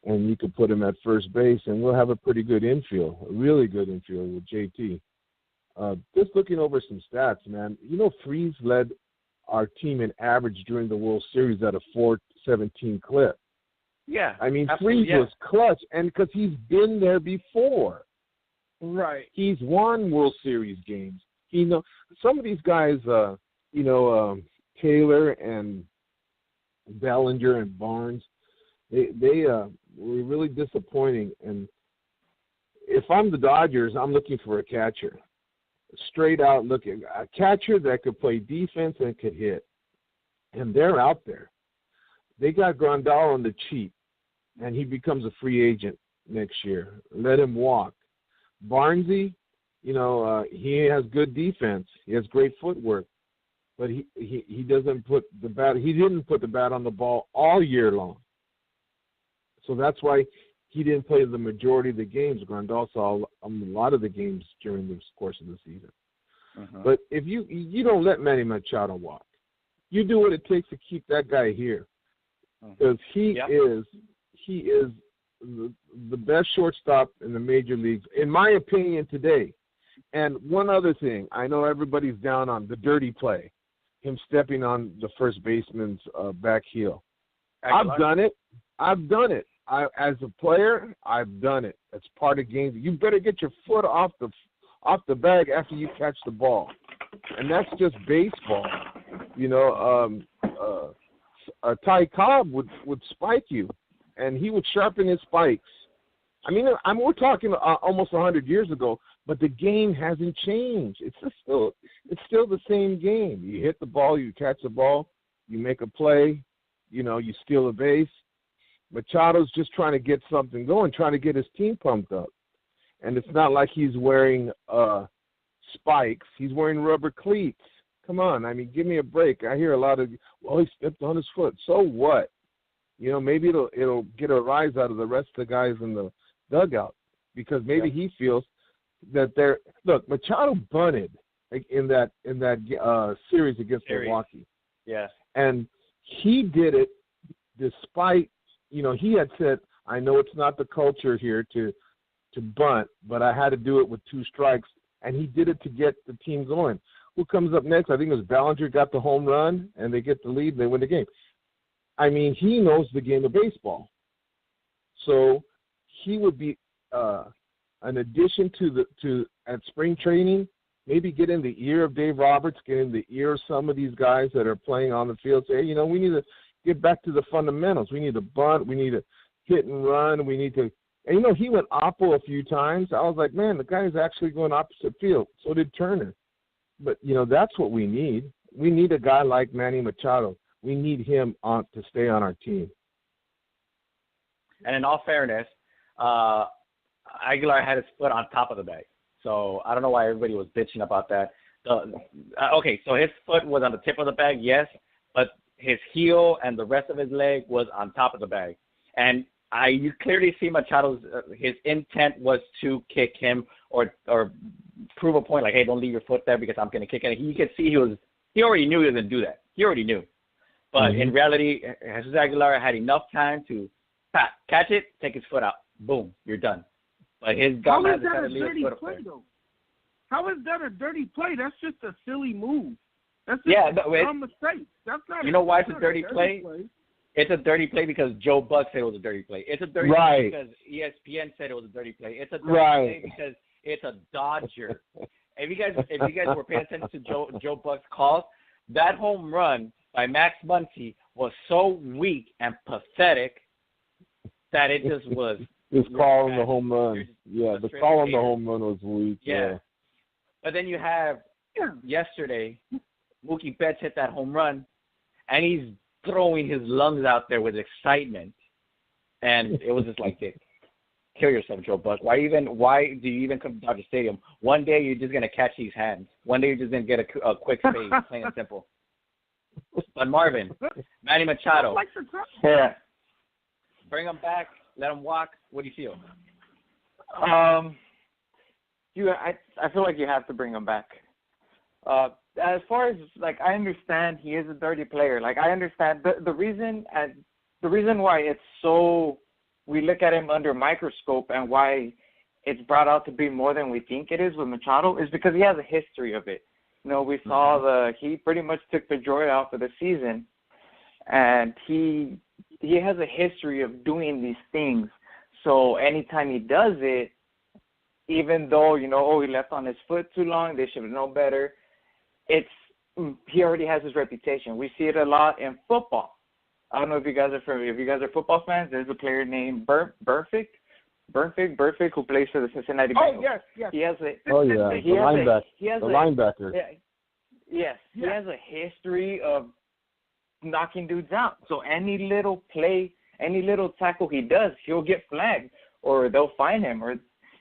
and you could put him at first base, and we'll have a pretty good infield, a really good infield with JT. Just looking over some stats, man. Freese led our team in average during the World Series at a 4.17 clip. Yeah. I mean, Freese was clutch, and because he's been there before. Right. He's won World Series games. Some of these guys, Taylor and Bellinger and Barnes, they were really disappointing. And if I'm the Dodgers, I'm looking for a catcher. Straight out looking. A catcher that could play defense and could hit. And they're out there. They got Grandal on the cheap, and he becomes a free agent next year. Let him walk. Barnesy, he has good defense. He has great footwork. But he doesn't put the bat. He didn't put the bat on the ball all year long. So that's why he didn't play the majority of the games. Grandal saw a lot of the games during the course of the season. But if you don't let Manny Machado walk, you do what it takes to keep that guy here, because he is the best shortstop in the major leagues, in my opinion, today. And one other thing, I know everybody's down on the dirty play, him stepping on the first baseman's back heel. I've done it. As a player, I've done it. It's part of games. You better get your foot off the bag after you catch the ball, and that's just baseball. Ty Cobb would spike you, and he would sharpen his spikes. I mean, we're talking almost 100 years ago, but the game hasn't changed. It's still the same game. You hit the ball, you catch the ball, you make a play, you steal a base. Machado's just trying to get something going, trying to get his team pumped up. And it's not like he's wearing spikes. He's wearing rubber cleats. Come on, I mean, give me a break. I hear a lot of, well, he stepped on his foot. So what? You know, maybe it'll get a rise out of the rest of the guys in the dugout because maybe he feels that they're look. Machado bunted in that series against Milwaukee. Yeah, and he did it despite he had said, I know it's not the culture here to bunt, but I had to do it with 2 strikes, and he did it to get the team going. Who comes up next? I think it was Ballinger got the home run, and they get the lead, and they win the game. I mean, he knows the game of baseball. So he would be an addition to at spring training, maybe get in the ear of Dave Roberts, get in the ear of some of these guys that are playing on the field, say, hey, we need to get back to the fundamentals. We need to bunt. We need to hit and run. We need to – and, he went oppo a few times. I was like, man, the guy is actually going opposite field. So did Turner. But, that's what we need. We need a guy like Manny Machado. We need him to stay on our team. And in all fairness, Aguilar had his foot on top of the bag. So I don't know why everybody was bitching about that. Okay, so his foot was on the tip of the bag, yes, but his heel and the rest of his leg was on top of the bag. And you clearly see Machado's his intent was to kick him or prove a point, like, hey, don't leave your foot there because I'm going to kick it. You could see he already knew he was going to do that. He already knew. But in reality, Jesus Aguilar had enough time to catch it, take his foot out. Boom, you're done. But his How is that a dirty play, though? How is that a dirty play? That's just a silly move. That's just a mistake. That's not. You know why it's a dirty play? It's a dirty play because Joe Buck said it was a dirty play. It's a dirty play because ESPN said it was a dirty play. It's a dirty play because it's a Dodger. If you guys were paying attention to Joe Buck's calls, that home run by Max Muncy was so weak and pathetic that it just was. His call on the home run. The call on the home run was weak. Yeah. But then you have yesterday, Mookie Betts hit that home run, and he's throwing his lungs out there with excitement. And it was just like, kill yourself, Joe Buck. Why do you even come to Dodger Stadium? One day you're just going to catch these hands. One day you're just going to get a quick fade, plain and simple. But Marvin, Manny Machado. Yeah. Bring him back. Let him walk. What do you feel? I feel like you have to bring him back. As far as I understand he is a dirty player. I understand the reason why it's so we look at him under a microscope and why it's brought out to be more than we think it is with Machado is because he has a history of it. We saw he pretty much took the joy out of the season, and he has a history of doing these things. So anytime he does it, even though, he left on his foot too long, they should have known better, he already has his reputation. We see it a lot in football. I don't know if you guys are football fans. There's a player named Burfict, who plays for the Cincinnati Bengals. Oh, yes. He has the linebacker. Yes. He has a history of knocking dudes out. So any little play, any little tackle he does, he'll get flagged, or they'll fine him, or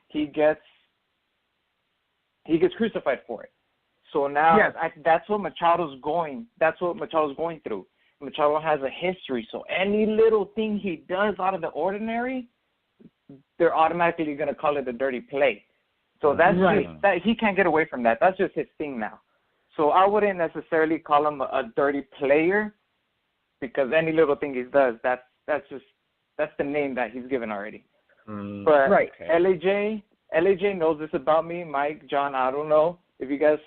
he gets crucified for it. So now that's what Machado's going. That's what Machado's going through. Machado has a history. So any little thing he does out of the ordinary, they're automatically going to call it a dirty play. So that's just, he can't get away from that. That's just his thing now. So I wouldn't necessarily call him a dirty player, because any little thing he does, that's the name that he's given already. But LAJ knows this about me. Mike, John, I don't know if you guys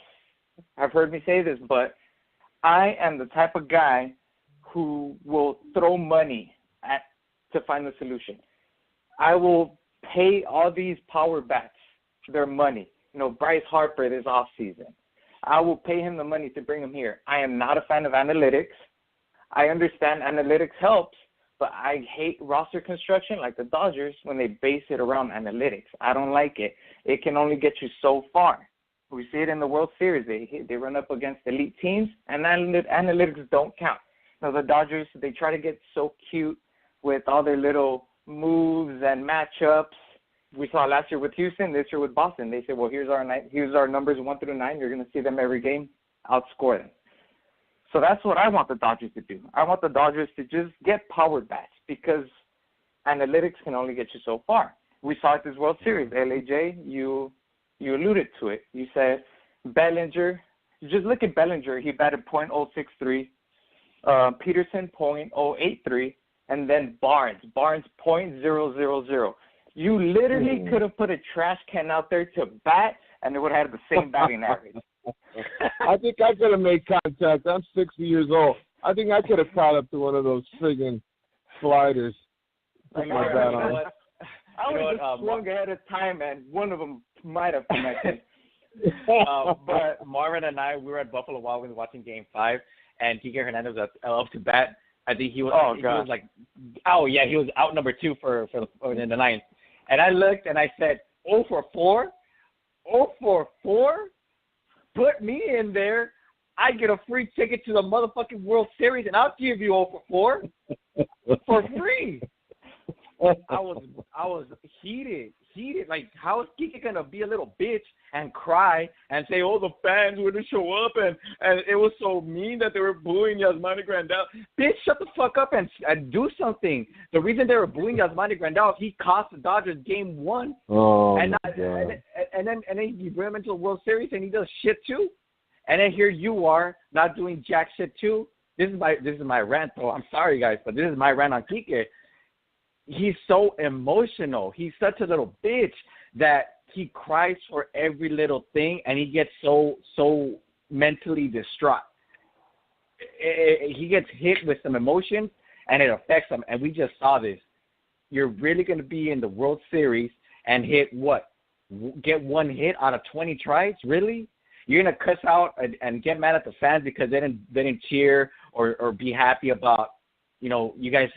have heard me say this, but I am the type of guy who will throw money to find the solution. I will pay all these power bats their money. Bryce Harper this offseason. I will pay him the money to bring him here. I am not a fan of analytics. I understand analytics helps, but I hate roster construction like the Dodgers when they base it around analytics. I don't like it. It can only get you so far. We see it in the World Series. They run up against elite teams, and analytics don't count. Now, the Dodgers, they try to get so cute with all their little moves and matchups. We saw last year with Houston, this year with Boston. They said, well, here's our numbers 1 through 9. You're going to see them every game. outscore them. So that's what I want the Dodgers to do. I want the Dodgers to just get power bats because analytics can only get you so far. We saw it this World Series. LAJ, you alluded to it. You said Bellinger. Just look at Bellinger. He batted .063. Peterson .083. And then Barnes .000. You literally could have put a trash can out there to bat, and it would have had the same batting average. I think I could have made contact. I'm 60 years old. I think I could have caught up to one of those friggin' sliders. I would have just swung ahead of time, and one of them might have connected. But Marvin and I, we were at Buffalo Wild Wings watching Game 5, and Kike Hernandez was up to bat. I think he was. He was like, he was out number 2 for in the ninth. And I looked and I said, 0 for 4, 0 for 4. Put me in there. I get a free ticket to the motherfucking World Series, and I'll give you 0 for 4 for free. I was heated. Like, how is Kike gonna be a little bitch and cry and say, "Oh, the fans wouldn't show up and it was so mean that they were booing Yasmani Grandal"? Bitch, shut the fuck up and do something. The reason they were booing Yasmani Grandal, he cost the Dodgers Game 1. Oh, and then you bring him into the World Series and he does shit too. And then here you are not doing jack shit too. This is my rant, though. I'm sorry, guys, but this is my rant on Kike. He's so emotional. He's such a little bitch that he cries for every little thing, and he gets so mentally distraught. He gets hit with some emotions, and it affects him. And we just saw this. You're really going to be in the World Series and hit what? Get one hit out of 20 tries? Really? You're going to cuss out and get mad at the fans because they didn't cheer or be happy about, you guys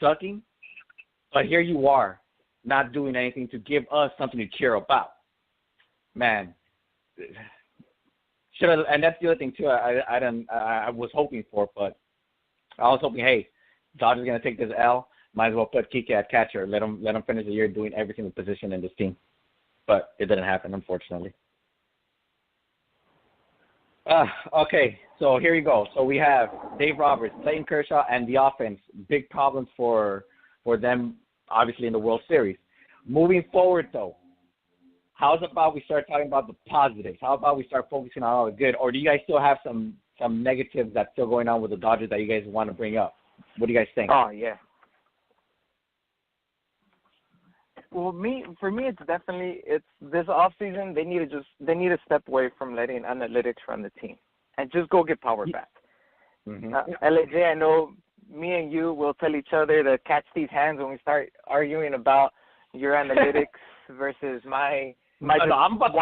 sucking? But here you are, not doing anything to give us something to cheer about. Man, and that's the other thing too. I was hoping for, but I was hoping, hey, Dodgers gonna take this L. Might as well put Kike at catcher. Let him finish the year doing every single position in this team. But it didn't happen, unfortunately. Okay, so here you go. So we have Dave Roberts, Clayton Kershaw, and the offense. Big problems for them, obviously, in the World Series. Moving forward, though, how's about we start talking about the positives? How about we start focusing on all the good? Or do you guys still have some negatives that's still going on with the Dodgers that you guys want to bring up? What do you guys think? Oh, yeah. Well, for me, it's definitely this off season. They need to step away from letting analytics run the team and just go get power bats. Mm-hmm. LAJ, I know me and you will tell each other to catch these hands when we start arguing about your analytics versus my I'm about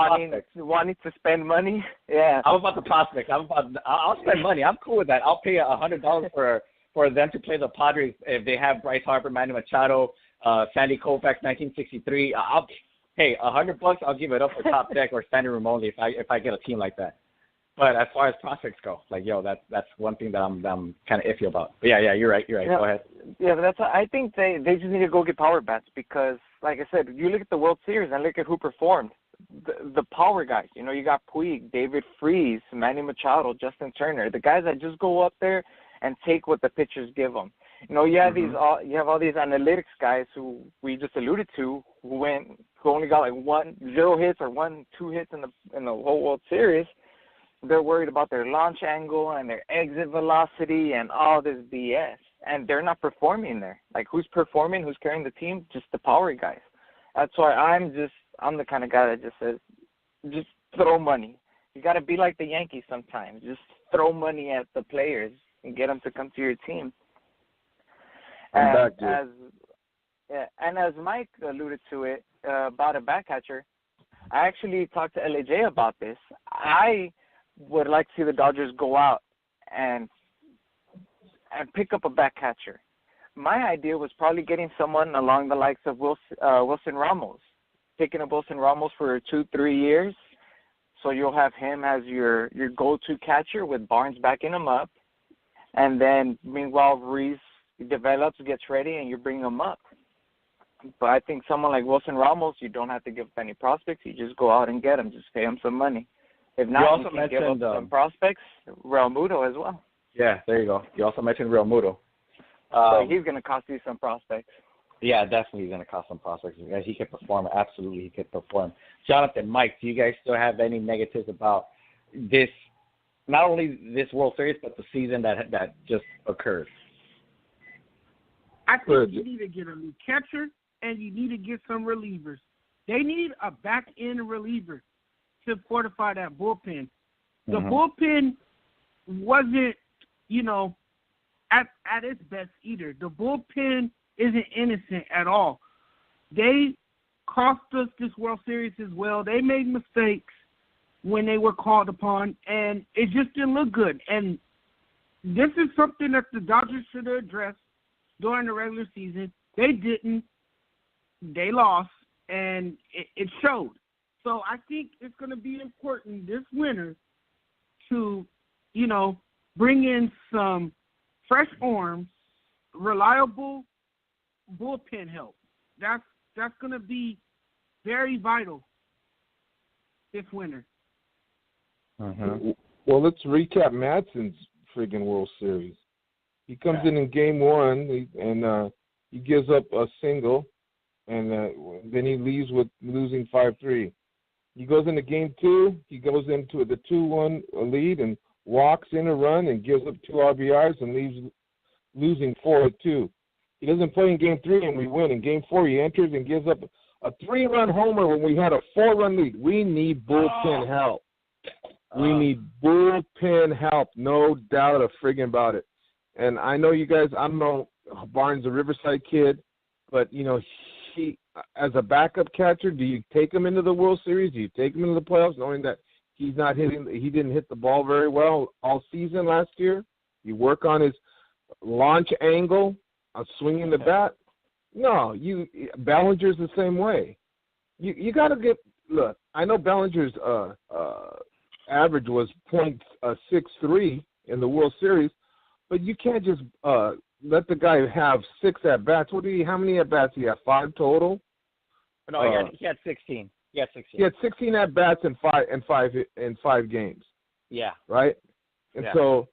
wanting to spend money. Yeah, I'm about the prospects. I'll spend money. I'm cool with that. I'll pay $100 for them to play the Padres if they have Bryce Harper, Manny Machado, Sandy Koufax, 1963. $100. I'll give it up for Top Deck or Sandy Ramone if I get a team like that. But as far as prospects go, that's one thing that I'm kind of iffy about. But yeah, you're right. Yeah, go ahead. Yeah, but I think they just need to go get power bats because, like I said, you look at the World Series and look at who performed. The power guys, you got Puig, David Freese, Manny Machado, Justin Turner, the guys that just go up there and take what the pitchers give them. You have you have all these analytics guys who we just alluded to who only got like 0 hits or 1-2 hits in the whole World Series. They're worried about their launch angle and their exit velocity and all this BS, and they're not performing there. Like, who's performing? Who's carrying the team? Just the power guys. That's why I'm the kind of guy that just says, just throw money. You got to be like the Yankees sometimes. Just throw money at the players and get them to come to your team. And as Mike alluded to it about a back catcher, I actually talked to LAJ about this. I would like to see the Dodgers go out and pick up a back catcher. My idea was probably getting someone along the likes of Wilson Ramos, picking up Wilson Ramos for 2-3 years, so you'll have him as your go-to catcher with Barnes backing him up, and then meanwhile Reese develops, gets ready, and you bring him up. But I think someone like Wilson Ramos, you don't have to give up any prospects. You just go out and get him. Just pay him some money. If You not, also you can give up mentioned, some prospects, Real Muto as well. Yeah, there you go. You also mentioned Real Muto. But he's going to cost you some prospects. Yeah, definitely going to cost some prospects. He can perform. Absolutely, he can perform. Jonathan, Mike, do you guys still have any negatives about this, not only this World Series, but the season that just occurred? I think you need to get a new catcher, and you need to get some relievers. They need a back-end reliever to fortify that bullpen. The bullpen wasn't, at its best either. The bullpen isn't innocent at all. They cost us this World Series as well. They made mistakes when they were called upon, and it just didn't look good. And this is something that the Dodgers should have addressed during the regular season. They didn't. They lost, and it showed. So I think it's going to be important this winter to, bring in some fresh arms, reliable bullpen help. That's going to be very vital this winter. Well, let's recap Madsen's friggin' World Series. He comes in Game 1 and he gives up a single, and then he leaves with losing 5-3. He goes into Game 2. He goes into the 2-1 lead and walks in a run and gives up 2 RBIs and leaves losing 4-2. He doesn't play in Game 3 and we win. In Game 4, he enters and gives up a 3-run homer when we had a 4-run lead. We need bullpen help. We need bullpen help, no doubt a friggin' about it. And I know you guys, I know Barnes, a Riverside kid, but, he, as a backup catcher, do you take him into the World Series? Do you take him into the playoffs knowing that he didn't hit the ball very well all season last year? You work on his launch angle, swinging the bat. No, Bellinger's the same way. You got to look, I know Bellinger's average was .63 in the World Series, but you can't just let the guy have 6 at-bats. How many at-bats do you have, 5 total? No, he had 16. He had 16 at-bats in five games. Yeah. Right? And so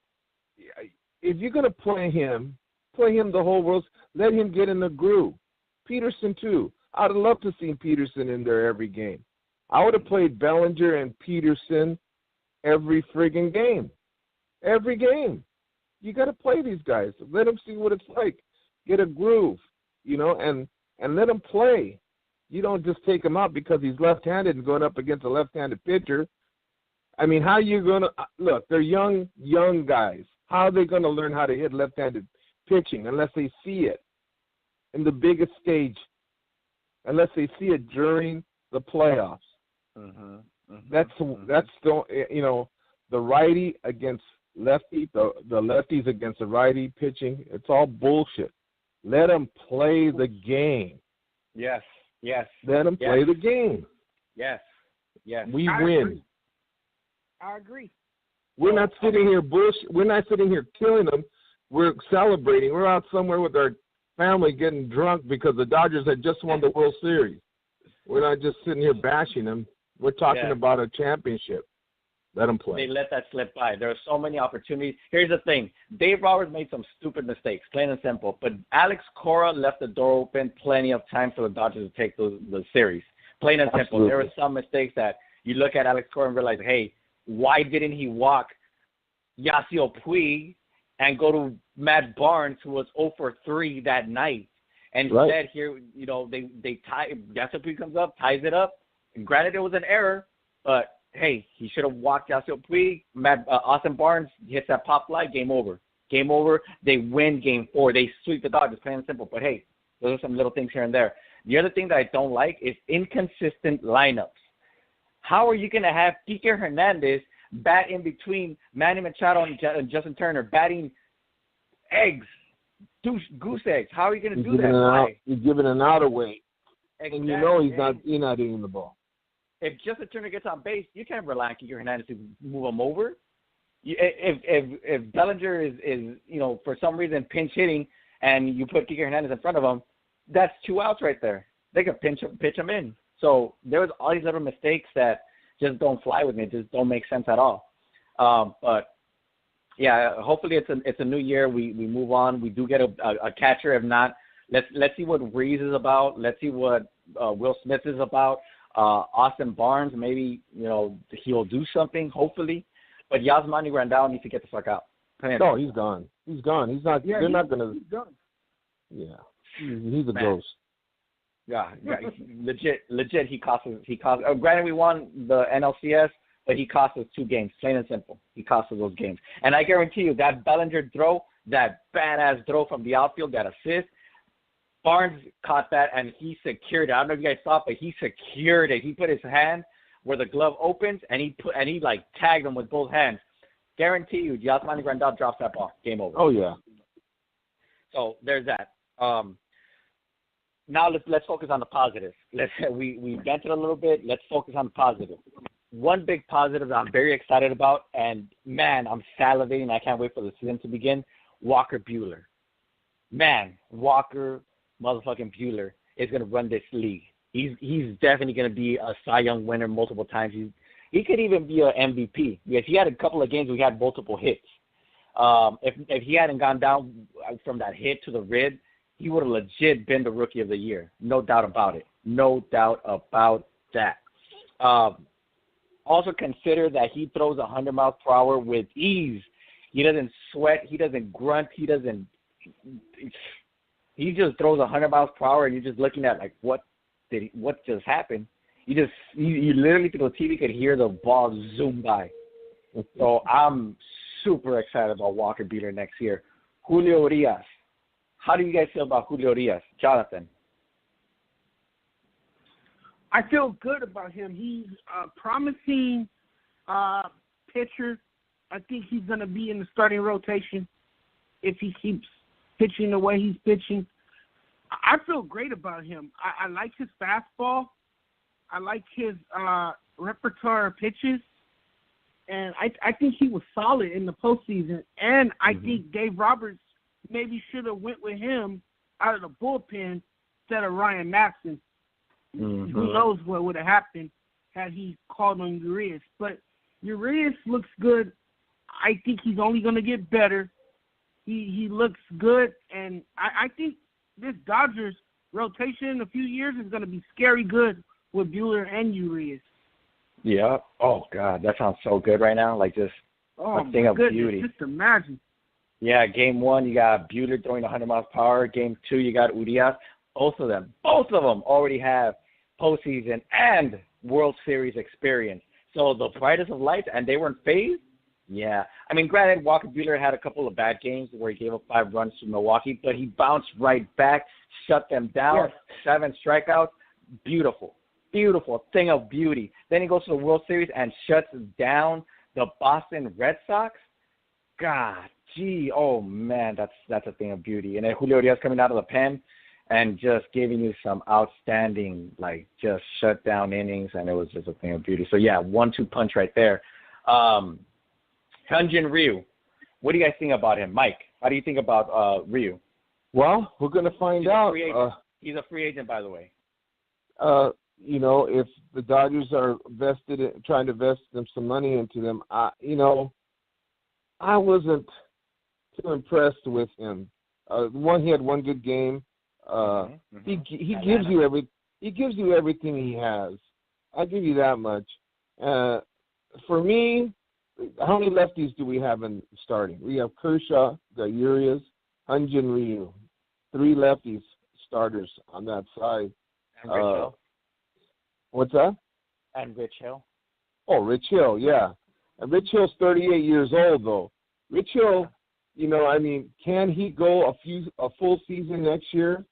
if you're going to play him the whole world. Let him get in the groove. Peterson, too. I'd have loved to see Peterson in there every game. I would have played Bellinger and Peterson every friggin' game. Every game. You got to play these guys. Let them see what it's like. Get a groove, and let them play. You don't just take him out because he's left-handed and going up against a left-handed pitcher. I mean, how are you going to – look, they're young guys. How are they going to learn how to hit left-handed pitching unless they see it in the biggest stage, unless they see it during the playoffs? That's the righty against lefty, the lefties against the righty pitching. It's all bullshit. Let them play the game. Yes. Let them play the game. Yes. We win. I agree. We're not sitting here We're not sitting here killing them. We're celebrating. We're out somewhere with our family getting drunk because the Dodgers had just won the World Series. We're not just sitting here bashing them. We're talking about a championship. Let them play. They let that slip by. There are so many opportunities. Here's the thing. Dave Roberts made some stupid mistakes, plain and simple. But Alex Cora left the door open plenty of time for the Dodgers to take the series. Plain and simple. Absolutely. There were some mistakes that you look at Alex Cora and realize, hey, why didn't he walk Yasiel Puig and go to Matt Barnes, who was 0 for 3 that night? And instead, here, they tie. Yasiel Puig comes up, ties it up. And granted, it was an error, but hey, he should have walked Yasiel Puig. Austin Barnes hits that pop fly. Game over. They win Game 4. They sweep the Dodgers, plain and simple. But hey, those are some little things here and there. The other thing that I don't like is inconsistent lineups. How are you going to have Kike Hernandez bat in between Manny Machado and Justin Turner, batting goose eggs? How are you going to do that? He's giving an out away. Exactly. And he's not hitting the ball. If Justin Turner gets on base, you can't rely on Kike Hernandez to move him over. If Bellinger is for some reason pinch hitting and you put Kike Hernandez in front of him, that's 2 outs right there. They could pitch him in. So there was all these little mistakes that just don't fly with me. It just don't make sense at all. But yeah, hopefully it's a new year. We move on. We do get a catcher. If not, let's see what Reese is about. Let's see what Will Smith is about. Austin Barnes, maybe he'll do something. Hopefully, but Yasmani Grandal needs to get the fuck out. No, he's gone. He's gone. He's not. Yeah, they're not gonna. He's done. Yeah, he's a Man. ghost. Yeah, legit. He cost us. Granted, we won the NLCS, but he cost us 2 games. Plain and simple. He cost us those games. And I guarantee you that Bellinger throw, that badass throw from the outfield, that assist, Barnes caught that and he secured it. I don't know if you guys saw it, but he secured it. He put his hand where the glove opens and he like tagged him with both hands. Guarantee you, Yasmani Grandal drops that ball. Game over. Oh yeah. So there's that. Now let's focus on the positives. We vented a little bit. Let's focus on the positive. One big positive that I'm very excited about, and man, I'm salivating. I can't wait for the season to begin. Walker Buehler. Man, Walker motherfucking Buehler is gonna run this league. He's definitely gonna be a Cy Young winner multiple times. He could even be an MVP because he had a couple of games where he had multiple hits. If he hadn't gone down from that hit to the rib, he would have legit been the Rookie of the Year. No doubt about it. No doubt about that. Also consider that he throws 100 miles per hour with ease. He doesn't sweat. He doesn't grunt. He just throws 100 miles per hour, and you're just looking at like, what just happened? You literally through the TV could hear the ball zoom by. So I'm super excited about Walker Buehler next year. Julio Urias. How do you guys feel about Julio Urias? Jonathan? I feel good about him. He's a promising pitcher. I think he's going to be in the starting rotation if he keeps pitching the way he's pitching. I feel great about him. I like his fastball. I like his repertoire of pitches. And I think he was solid in the postseason. And I think Dave Roberts maybe should have went with him out of the bullpen instead of Ryan Maxson. Mm-hmm. Who knows what would have happened had he called on Urias. But Urias looks good. I think he's only going to get better. He looks good. And I think this Dodgers rotation in a few years is going to be scary good with Buehler and Urias. Yeah. Oh, God, that sounds so good right now. Like just a thing of beauty. Just imagine. Yeah, Game 1, you got Buehler throwing 100 miles per hour. Game 2, you got Urias. Both of them already have postseason and World Series experience. So the brightest of lights, and they weren't phased? Yeah. I mean, granted, Walker Buehler had a couple of bad games where he gave up 5 runs to Milwaukee, but he bounced right back, shut them down, 7 strikeouts. Beautiful. Beautiful. Thing of beauty. Then he goes to the World Series and shuts down the Boston Red Sox. God, gee, oh, man, that's a thing of beauty. And then Julio Urias coming out of the pen and just giving you some outstanding, like, just shut-down innings, and it was just a thing of beauty. So, yeah, 1-2 punch right there. Hyunjin Ryu, what do you guys think about him? Mike, how do you think about Ryu? Well, we're going to find out. He's a free agent, by the way. If the Dodgers are trying to vest them some money into them, I wasn't too impressed with him. He had one good game. He gives you everything he has. I'll give you that much. For me, how many lefties do we have in starting? We have Kershaw, the Urias, Hyunjin Ryu, 3 lefties starters on that side. And Rich Hill. What's that? And Rich Hill. Oh, Rich Hill, yeah. And Rich Hill's 38 years old, though. Rich Hill, can he go a full season next year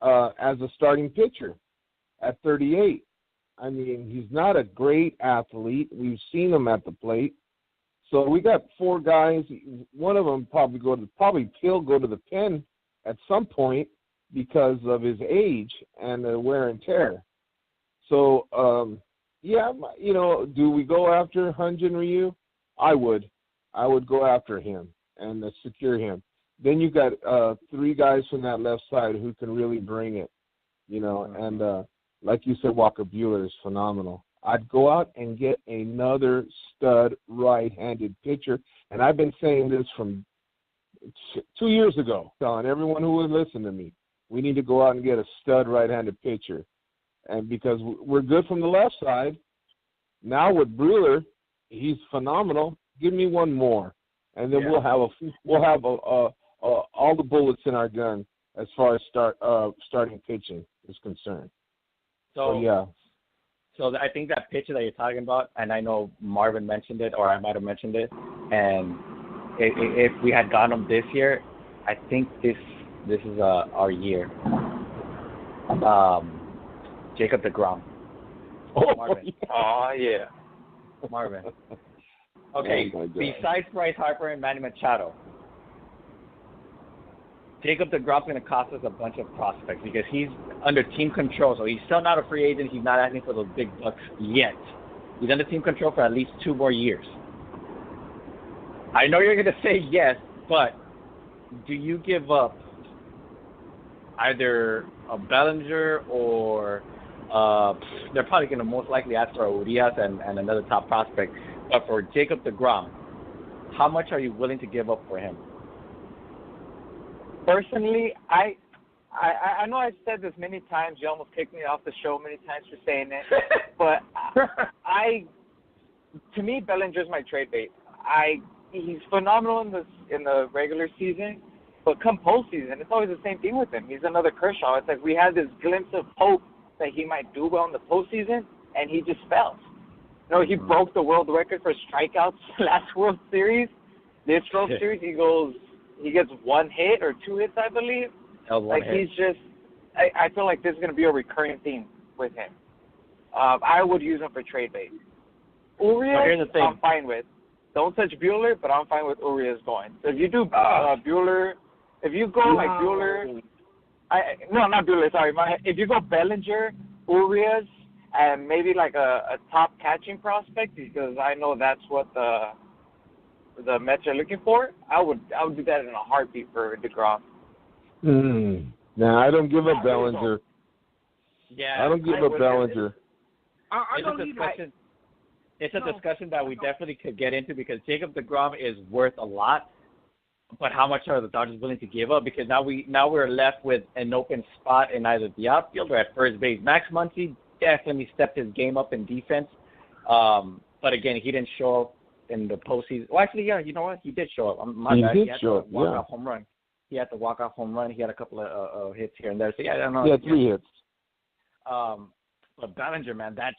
as a starting pitcher at 38? I mean, he's not a great athlete. We've seen him at the plate. So we got 4 guys. One of them probably go to the pen at some point because of his age and the wear and tear. So, do we go after Hyunjin Ryu? I would go after him and secure him. Then you got 3 guys from that left side who can really bring it, and like you said, Walker Buehler is phenomenal. I'd go out and get another stud right-handed pitcher. And I've been saying this from 2 years ago, telling everyone who would listen to me, we need to go out and get a stud right-handed pitcher. And because we're good from the left side, now with Brewer, he's phenomenal. Give me one more, and then we'll have all the bullets in our gun as far as starting pitching is concerned. So yeah. So I think that pitcher that you're talking about, and I know Marvin mentioned it, or I might have mentioned it, and if we had gotten him this year, I think this is our year. Jacob deGrom. Marvin. Oh yeah. Marvin. Okay, besides Bryce Harper and Manny Machado, Jacob deGrom's going to cost us a bunch of prospects because he's under team control. So he's still not a free agent. He's not asking for those big bucks yet. He's under team control for at least 2 more years. I know you're going to say yes, but do you give up either a Bellinger or they're probably going to most likely ask for a Urias and another top prospect. But for Jacob deGrom, how much are you willing to give up for him? Personally, I know I've said this many times. You almost kicked me off the show many times for saying it. But to me, Bellinger's my trade bait. He's phenomenal in the regular season, but come postseason, it's always the same thing with him. He's another Kershaw. It's like we had this glimpse of hope that he might do well in the postseason, and he just fell. You know, he broke the world record for strikeouts last World Series. This World Series, he gets 1 hit or 2 hits, I believe. He's just, I feel like this is going to be a recurring theme with him. I would use him for trade bait. Urias, I'm fine with. Don't touch Buehler, but I'm fine with Urias going. So if you do Buehler, if you go like Buehler, not Buehler, sorry. If you go Bellinger, Urias, and maybe like a top catching prospect, because I know that's what the Mets are looking for, I would do that in a heartbeat for deGrom. No, I don't give up Bellinger. Yeah, I don't give up Bellinger. It's a discussion that we definitely could get into because Jacob deGrom is worth a lot, but how much are the Dodgers willing to give up? Because now we're left with an open spot in either the outfield or at first base. Max Muncy definitely stepped his game up in defense, but again, he didn't show up in the postseason. Well, actually, yeah, you know what? He did show up. He had to walk-off home run. He had to walk-off home run. He had a couple of hits here and there. So, yeah, I don't know. He had 3 hits. But Bellinger, man, that's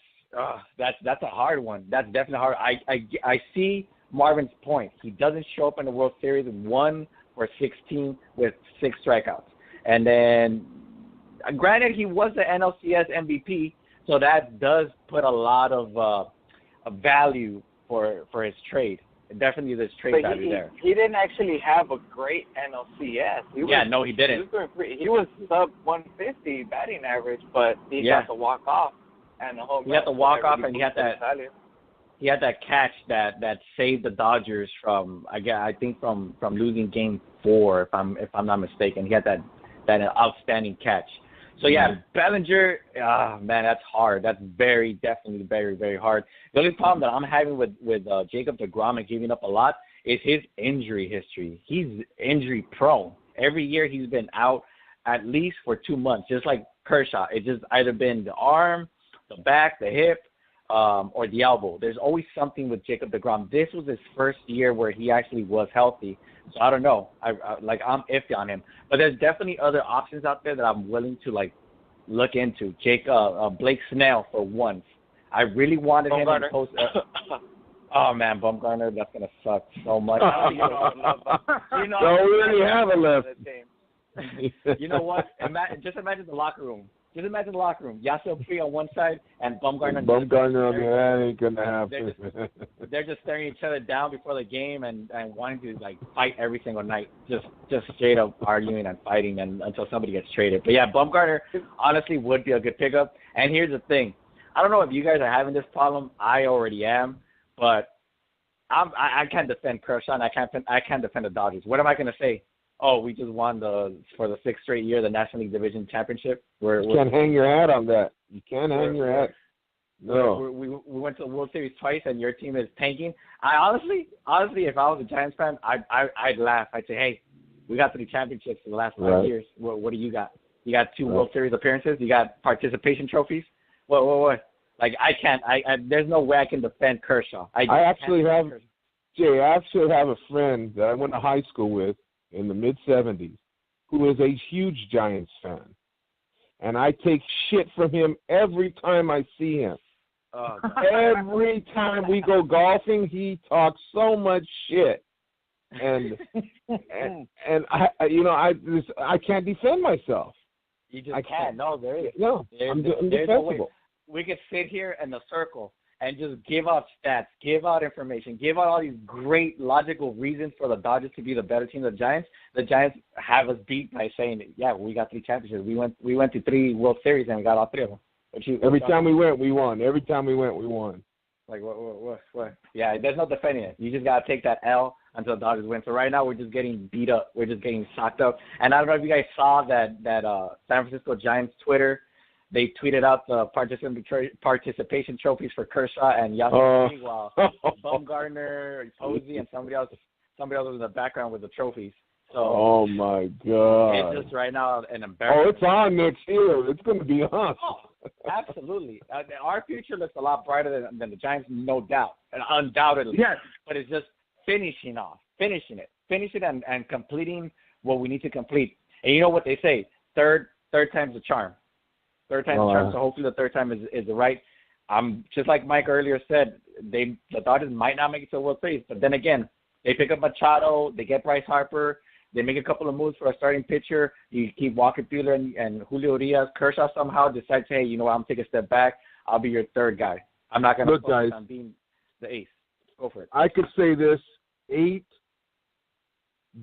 a hard one. That's definitely hard. I see Marvin's point. He doesn't show up in the World Series 1 for 16 with 6 strikeouts. And then, granted, he was the NLCS MVP, so that does put a lot of value for his trade. Definitely there's trade value there. He didn't actually have a great NLCS. He didn't. He was sub 150 batting average, but he got to walk off. And the whole he had to walk off, and he had that catch that saved the Dodgers from from losing Game 4, if I'm not mistaken. He had that outstanding catch. So yeah, Bellinger, man, that's hard. That's definitely very, very hard. The only problem that I'm having with Jacob deGrom and giving up a lot is his injury history. He's injury prone. Every year he's been out at least for 2 months, just like Kershaw. It's just either been the arm, the back, the hip, or the elbow. There's always something with Jacob deGrom. This was his first year where he actually was healthy. So I don't know. I'm iffy on him. But there's definitely other options out there that I'm willing to look into. Blake Snell for once. I really wanted him in the post. Oh man, Bumgarner, that's gonna suck so much. We already have a left. You know what? Just imagine the locker room. Yasiel Puig on one side and Bumgarner on the other. That ain't gonna happen. They're just staring each other down before the game and wanting to fight every single night, just straight up arguing and fighting until somebody gets traded. But yeah, Bumgarner honestly would be a good pickup. And here's the thing, I don't know if you guys are having this problem. I already am, but I can't defend Kershaw and I can't defend the Dodgers. What am I gonna say? Oh, we just won for the 6th straight year the National League Division Championship. You can't hang your hat on that. You can't hang your hat. No. We went to the World Series twice, and your team is tanking. I honestly, if I was a Giants fan, I'd laugh. I'd say, hey, we got 3 championships in the last 5 years. What do you got? You got 2 World Series appearances. You got participation trophies. What? Like, I can't. There's no way I can defend Kershaw. I actually have a friend that I went to high school with in the mid-'70s who is a huge Giants fan. And I take shit from him every time I see him. Oh, every time we go golfing, he talks so much shit. And I can't defend myself. You just can't. No, there is. No, I'm defensible. We could sit here in the circle and just give out stats, give out information, give out all these great logical reasons for the Dodgers to be the better team than the Giants. The Giants have us beat by saying, yeah, we got 3 championships. We went to 3 World Series and we got all 3 of them. Every time we went, we won. Every time we went, we won. Like, what? Yeah, there's no defending it. You just got to take that L until the Dodgers win. So right now we're just getting beat up. We're just getting socked up. And I don't know if you guys saw that San Francisco Giants Twitter, they tweeted out the participation trophies for Kershaw and Yasser while Bumgarner, Posey, and somebody else was in the background with the trophies. So, oh my God! It's just right now an embarrassment. Oh, it's on next year. It's going to be on. Oh, absolutely. Our future looks a lot brighter than the Giants, no doubt, and undoubtedly. Yes. But it's just finishing it, and completing what we need to complete. And you know what they say? Third time's the charm. Third time's the charm. So hopefully the third time is the right. Just like Mike earlier said, the Dodgers might not make it to the World Series, but then again, they pick up Machado, they get Bryce Harper. They make a couple of moves for a starting pitcher. You keep Walker Buehler and Julio Urias. Kershaw somehow decides, hey, you know what, I'm going to take a step back. I'll be your third guy. I'm not going to focus on being the ace. Go for it. I could say this, $8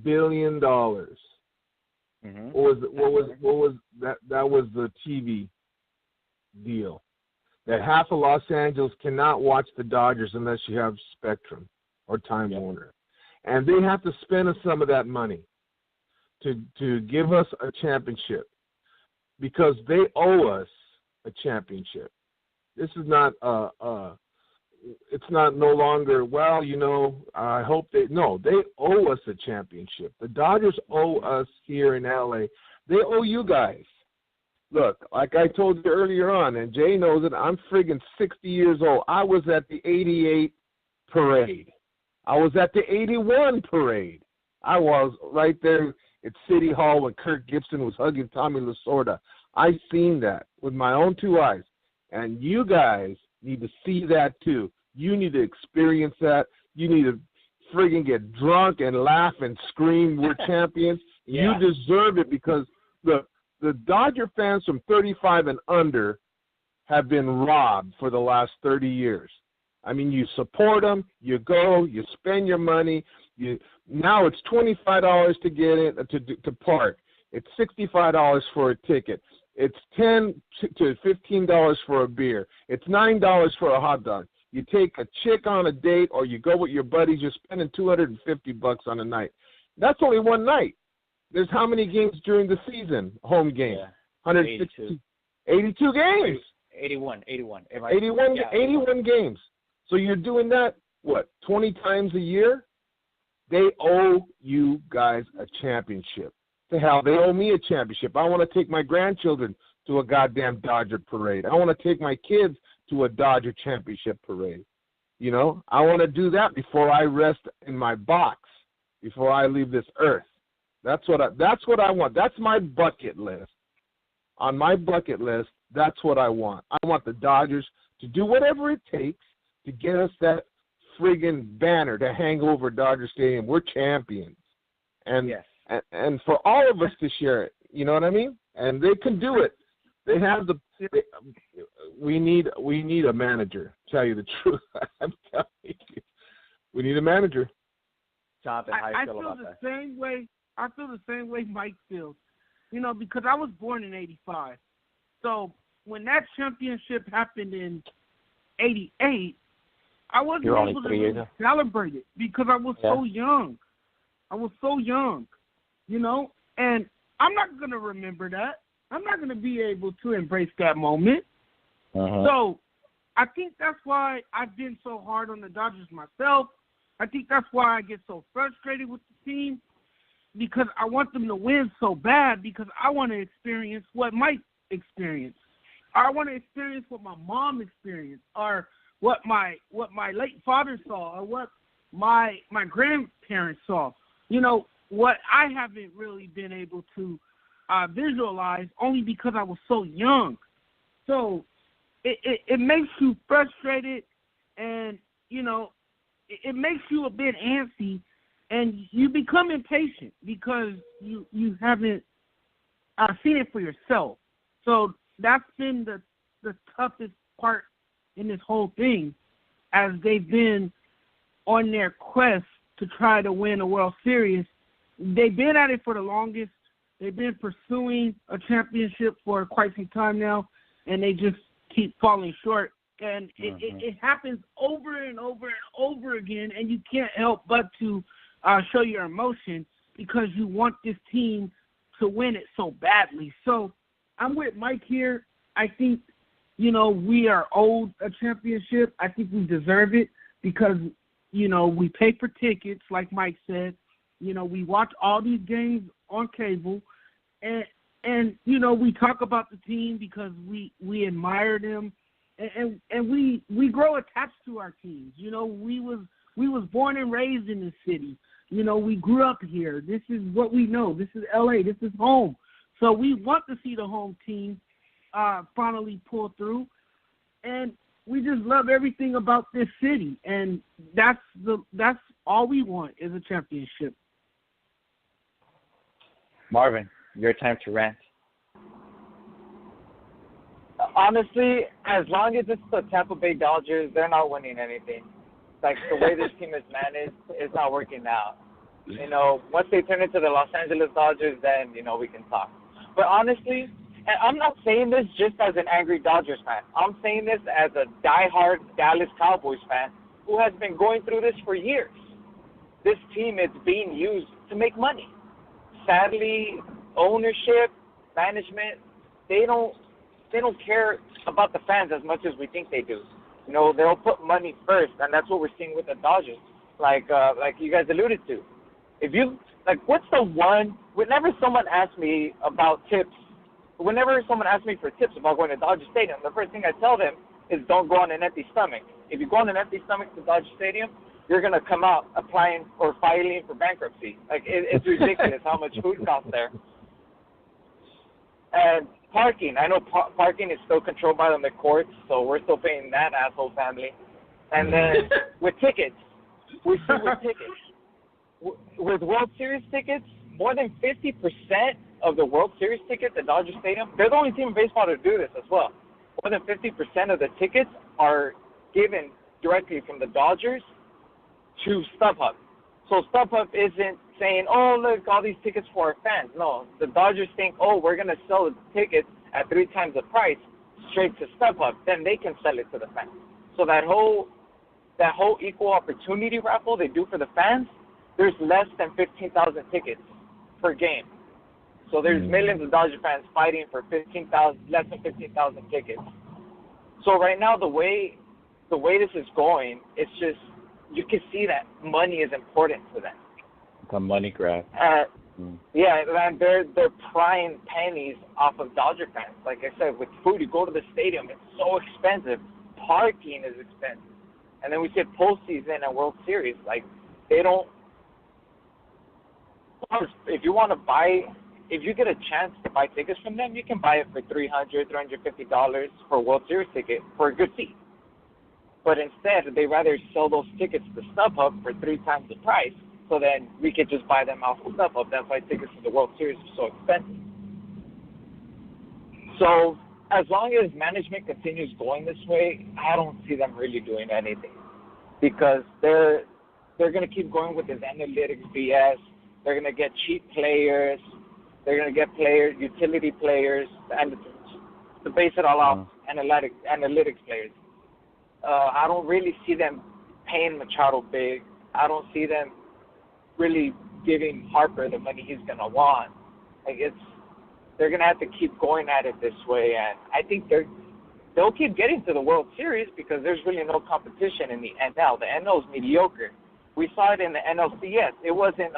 billion. Mm-hmm. What was that? That was the TV deal. That half of Los Angeles cannot watch the Dodgers unless you have Spectrum or Time Warner. And they have to spend some of that money to give us a championship because they owe us a championship. This is not it's not no longer, well, you know, I hope they owe us a championship. The Dodgers owe us here in LA. They owe you guys. Look, like I told you earlier on, and Jay knows it, I'm friggin' 60 years old. I was at the 88 parade. I was at the 81 parade. I was right there at City Hall when Kirk Gibson was hugging Tommy Lasorda. I seen that with my own 2 eyes. And you guys need to see that too. You need to experience that. You need to friggin' get drunk and laugh and scream, we're champions. You deserve it because the Dodger fans from 35 and under have been robbed for the last 30 years. I mean, you support them, you go, you spend your money. Now it's $25 to get in to park. It's $65 for a ticket. It's $10 to $15 for a beer. It's $9 for a hot dog. You take a chick on a date, or you go with your buddies. You're spending $250 on a night. That's only one night. There's how many games during the season? Home games. 162. 82 games. 81. 81 games. So you're doing that, 20 times a year? They owe you guys a championship. To hell, they owe me a championship. I want to take my grandchildren to a goddamn Dodger parade. I want to take my kids to a Dodger championship parade. You know, I want to do that before I rest in my box, before I leave this earth. That's what I want. That's my bucket list. On my bucket list, that's what I want. I want the Dodgers to do whatever it takes to get us that friggin' banner to hang over Dodger Stadium. We're champions. And and for all of us to share it. You know what I mean? And they can do it. They have we need a manager, tell you the truth. I'm telling you. We need a manager. Jonathan, how you feel about that? I feel the same way Mike feels. You know, because I was born in 85. So when that championship happened in 88, I wasn't able to celebrate it because I was so young. You know, and I'm not going to remember that. I'm not going to be able to embrace that moment. Uh-huh. So I think that's why I've been so hard on the Dodgers myself. I think that's why I get so frustrated with the team, because I want them to win so bad, because I want to experience what Mike experienced. I want to experience what my mom experienced, or what my late father saw, or what my grandparents saw. You know, what I haven't really been able to visualize, only because I was so young. So it makes you frustrated, and, you know, it makes you a bit antsy, and you become impatient because you haven't seen it for yourself. So that's been the toughest part in this whole thing, as they've been on their quest to try to win a World Series. They've been at it for the longest. They've been pursuing a championship for quite some time now, and they just keep falling short. And it happens over and over and over again, and you can't help but to show your emotion, because you want this team to win it so badly. So I'm with Mike here. I think, you know, we are owed a championship. I think we deserve it because, you know, we pay for tickets, like Mike said. You know, we watch all these games on cable, and you know, we talk about the team because we admire them, and we grow attached to our teams. You know, we was born and raised in this city. You know, we grew up here. This is what we know. This is LA. This is home. So we want to see the home team finally pull through, and we just love everything about this city, and that's all we want is a championship. Marvin, your time to rant. Honestly, as long as it's the Tampa Bay Dodgers, they're not winning anything. Like, the way this team is managed, it's not working out. You know, once they turn into the Los Angeles Dodgers, then, you know, we can talk. But honestly, and I'm not saying this just as an angry Dodgers fan. I'm saying this as a diehard Dallas Cowboys fan who has been going through this for years. This team is being used to make money. Sadly, ownership, management, they don't care about the fans as much as we think they do. You know, they'll put money first, and that's what we're seeing with the Dodgers. Like you guys alluded to. If you, like, what's the one, whenever someone asks me about tips, whenever someone asks me for tips about going to Dodger Stadium, the first thing I tell them is don't go on an empty stomach. If you go on an empty stomach to Dodger Stadium, you're going to come out applying or filing for bankruptcy. Like, it's ridiculous how much food costs there. And parking. I know parking is still controlled by the McCourts, so we're still paying that asshole family. And then with tickets, we see with tickets. With World Series tickets, more than 50% of the World Series tickets at Dodger Stadium, they're the only team in baseball to do this as well. More than 50% of the tickets are given directly from the Dodgers to StubHub. So StubHub isn't saying, oh, look, all these tickets for our fans. No, the Dodgers think, oh, we're going to sell the tickets at 3 times the price straight to StubHub. Then they can sell it to the fans. So that whole equal opportunity raffle they do for the fans, there's less than 15,000 tickets per game. So there's millions of Dodger fans fighting for less than 15,000 tickets. So right now, the way this is going, it's just, you can see that money is important to them. It's a money grab. Yeah, and they're prying pennies off of Dodger fans. Like I said, with food, you go to the stadium, it's so expensive. Parking is expensive. And then we said postseason and World Series. Like, they don't. If you get a chance to buy tickets from them, you can buy it for $300, $350 for a World Series ticket for a good seat. But instead, they rather sell those tickets to StubHub for 3 times the price, so then we could just buy them off of StubHub. That's why tickets to the World Series are so expensive. So as long as management continues going this way, I don't see them really doing anything, because they're going to keep going with this analytics BS. They're going to get cheap players. They're going to get utility players, and to base it all off analytics players. I don't really see them paying Machado big. I don't see them really giving Harper the money he's going to want. Like, they're going to have to keep going at it this way, and I think they'll keep getting to the World Series because there's really no competition in the NL. The NL is mediocre. We saw it in the NLCS. It wasn't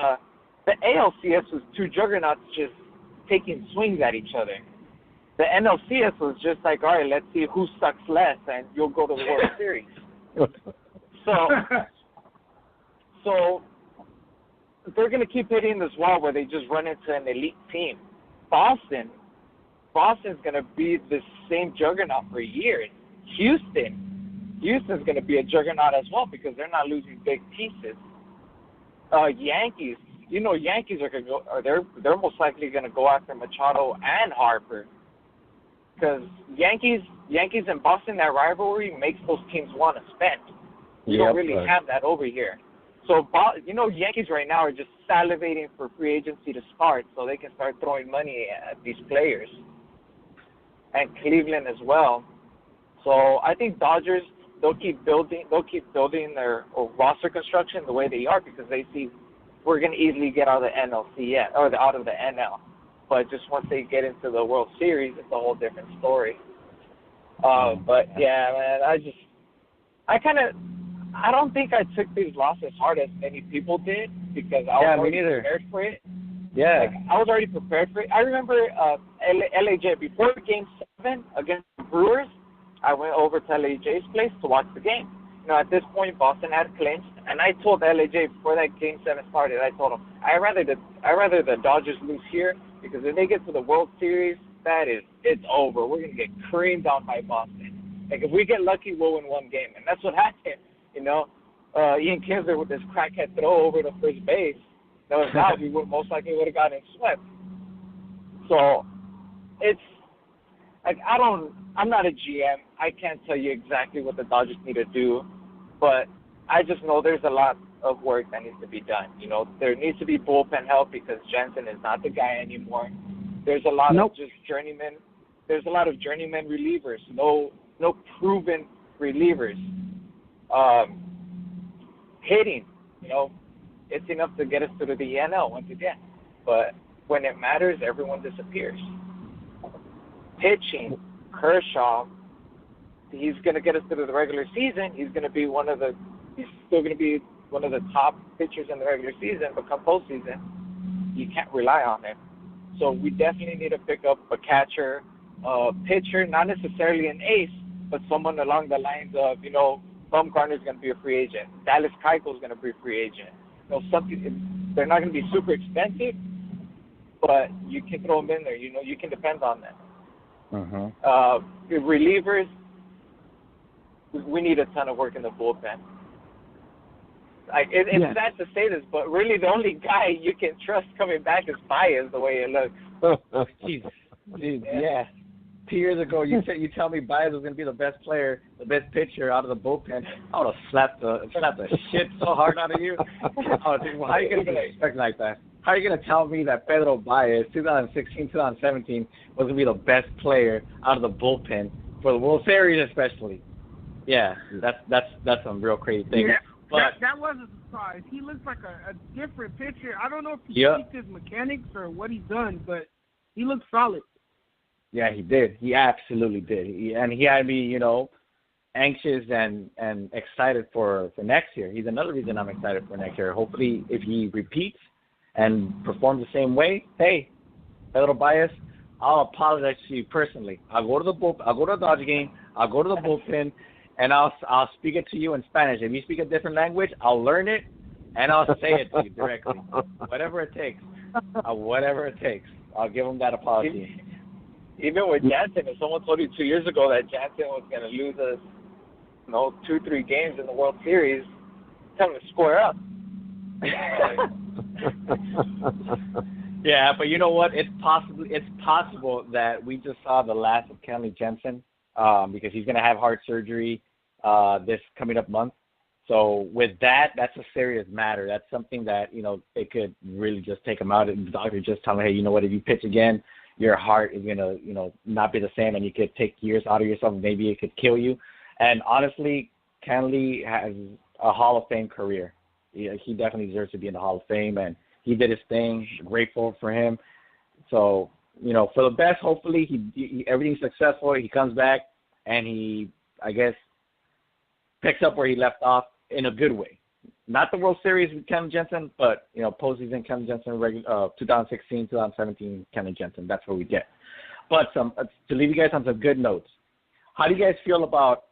the ALCS was two juggernauts just taking swings at each other. The NLCS was just like, all right, let's see who sucks less, and you'll go to the World Series. So they're going to keep hitting this wall where they just run into an elite team. Boston's going to be the same juggernaut for years. Houston's going to be a juggernaut as well because they're not losing big pieces. Yankees, Yankees are going to go. They're most likely going to go after Machado and Harper because Yankees and Boston, that rivalry makes those teams want to spend. You don't really have that over here. So, Yankees right now are just salivating for free agency to start so they can start throwing money at these players. And Cleveland as well. So I think Dodgers, they'll keep building their roster construction the way they are because they see we're going to easily get out of the NLCS or out of the NL. But just once they get into the World Series, it's a whole different story. But yeah, man, I don't think I took these losses hard as many people did because I was already prepared for it. Yeah. I was already prepared for it. I remember LAJ, before Game 7 against the Brewers, I went over to LAJ's place to watch the game. At this point, Boston had clinched, and I told LAJ before that Game 7 started, I told him, I'd rather the Dodgers lose here because if they get to the World Series, it's over. We're going to get creamed on by Boston. Like, if we get lucky, we'll win one game. And that's what happened. Ian Kinsler with this crackhead throw over to first base. That was out. We most likely would have gotten swept. So it's like I'm not a GM. I can't tell you exactly what the Dodgers need to do, but I just know there's a lot of work that needs to be done. There needs to be bullpen help because Jensen is not the guy anymore. There's a lot of just journeyman. There's a lot of journeyman relievers. No proven relievers. Hitting, it's enough to get us to the NL once again. But when it matters, everyone disappears. Pitching, Kershaw, he's going to get us to the regular season. He's still going to be one of the top pitchers in the regular season, but come postseason, you can't rely on him. So we definitely need to pick up a catcher, a pitcher, not necessarily an ace, but someone along the lines of, Bumgarner's going to be a free agent. Dallas Keuchel's going to be a free agent. They're not going to be super expensive, but you can throw them in there. You can depend on them. Relievers, we need a ton of work in the bullpen. It's sad to say this, but really the only guy you can trust coming back is Baez, the way it looks. Jeez, yeah. 2 years ago, you tell me Baez was going to be the best player, the best pitcher out of the bullpen. I would have slapped the shit so hard out of you. How are you going to expect like that? How are you going to tell me that Pedro Baez, 2016, 2017, was going to be the best player out of the bullpen for the World Series especially? Yeah, that's some real crazy thing. Yeah, but that was a surprise. He looks like a different pitcher. I don't know if he tweaked his mechanics or what he's done, but he looks solid. Yeah, he did. He absolutely did. He had me, anxious and excited for next year. He's another reason I'm excited for next year. Hopefully, if he repeats and performs the same way, hey, Pedro Baez, I'll apologize to you personally. I'll go to the Dodger game. I'll go to the bullpen, and I'll speak it to you in Spanish. If you speak a different language, I'll learn it, and I'll say it to you directly. Whatever it takes. Whatever it takes. I'll give him that apology. Even with Jansen, if someone told you 2 years ago that Jansen was going to lose us, 2-3 games in the World Series, tell him to square up. Yeah, but you know what? It's possible that we just saw the last of Kenley Jensen because he's going to have heart surgery this coming up month. So with that's a serious matter. That's something that, it could really just take him out. And the doctor just tell him, hey, you know what? If you pitch again, your heart is going to, not be the same, and you could take years out of yourself. Maybe it could kill you. And honestly, Kenley has a Hall of Fame career. He definitely deserves to be in the Hall of Fame, and he did his thing. Grateful for him. So, for the best, hopefully, he everything's successful. He comes back, and he, I guess, picks up where he left off in a good way. Not the World Series with Ken Jensen, but, postseason Ken Jensen, 2016, 2017 Ken Jensen. That's what we get. But to leave you guys on some good notes, how do you guys feel about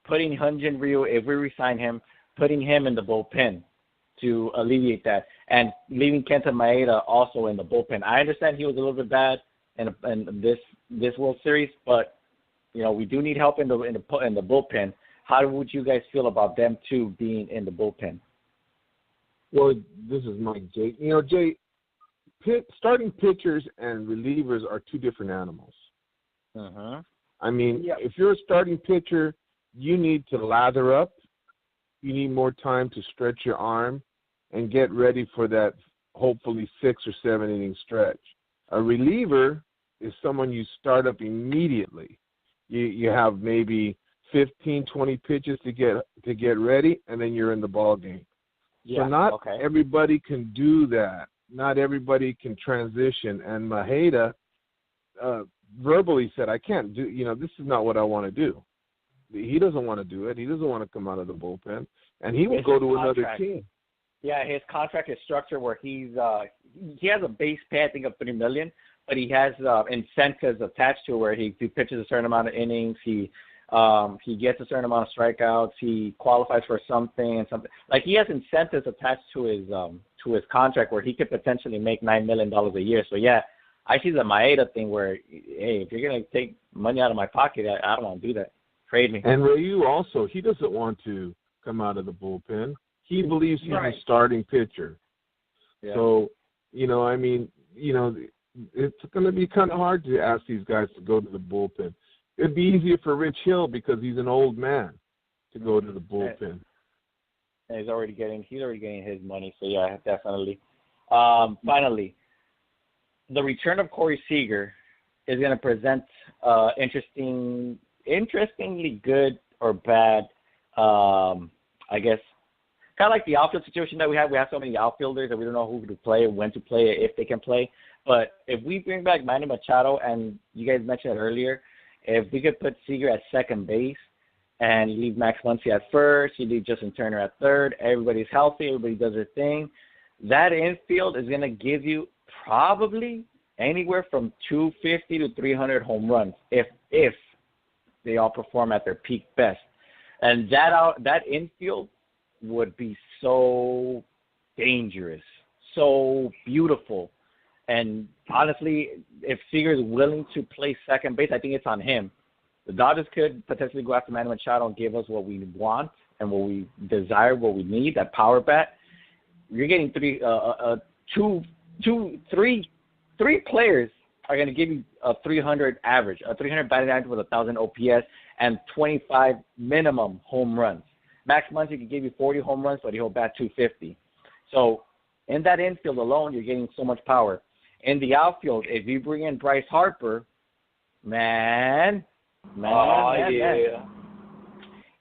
putting Hyunjin Ryu, if we resign him, putting him in the bullpen to alleviate that, and leaving Kenta Maeda also in the bullpen? I understand he was a little bit bad in this World Series, but we do need help in the bullpen. How would you guys feel about them two being in the bullpen? Well, this is Mike, Jay. Jay, starting pitchers and relievers are two different animals. Uh-huh. I mean, if you're a starting pitcher, you need to lather up. You need more time to stretch your arm and get ready for that hopefully 6 or 7 inning stretch. A reliever is someone you start up immediately. You have maybe 15, 20 pitches to get ready, and then you're in the ball game. Yeah, so not everybody can do that. Not everybody can transition. And Maeda verbally said, I can't do, this is not what I want to do. He doesn't want to do it. He doesn't want to come out of the bullpen. And he will go to another team. Yeah, his contract is structured where he has a base pay, I think, of $3 million, but he has incentives attached to it where he pitches a certain amount of innings. He gets a certain amount of strikeouts. He qualifies for something and something. Like, he has incentives attached to his contract where he could potentially make $9 million a year. So yeah, I see the Maeda thing where, hey, if you're gonna take money out of my pocket, I don't want to do that. Trade me. And Ryu also, he doesn't want to come out of the bullpen. He believes he's a starting pitcher. Yeah. So, it's going to be kind of hard to ask these guys to go to the bullpen. It'd be easier for Rich Hill because he's an old man to go to the bullpen. And he's already getting his money. So yeah, definitely. Finally, the return of Corey Seager is going to present interestingly good or bad. I guess kind of like the outfield situation that we have. We have so many outfielders that we don't know who to play, when to play, if they can play. But if we bring back Manny Machado, and you guys mentioned it earlier, if we could put Seager at second base and you leave Max Muncy at first, you leave Justin Turner at third, everybody's healthy, everybody does their thing, that infield is going to give you probably anywhere from 250 to 300 home runs if they all perform at their peak best. And that infield would be so dangerous, so beautiful. And honestly, if Seager is willing to play second base, I think it's on him. The Dodgers could potentially go after Manny Machado and give us what we want and what we desire, what we need, that power bat. You're getting three players are going to give you a 300 average, a 300 batting average with 1,000 OPS and 25 minimum home runs. Max Muncy can give you 40 home runs, but he'll bat 250. So in that infield alone, you're getting so much power. In the outfield, if you bring in Bryce Harper, man. And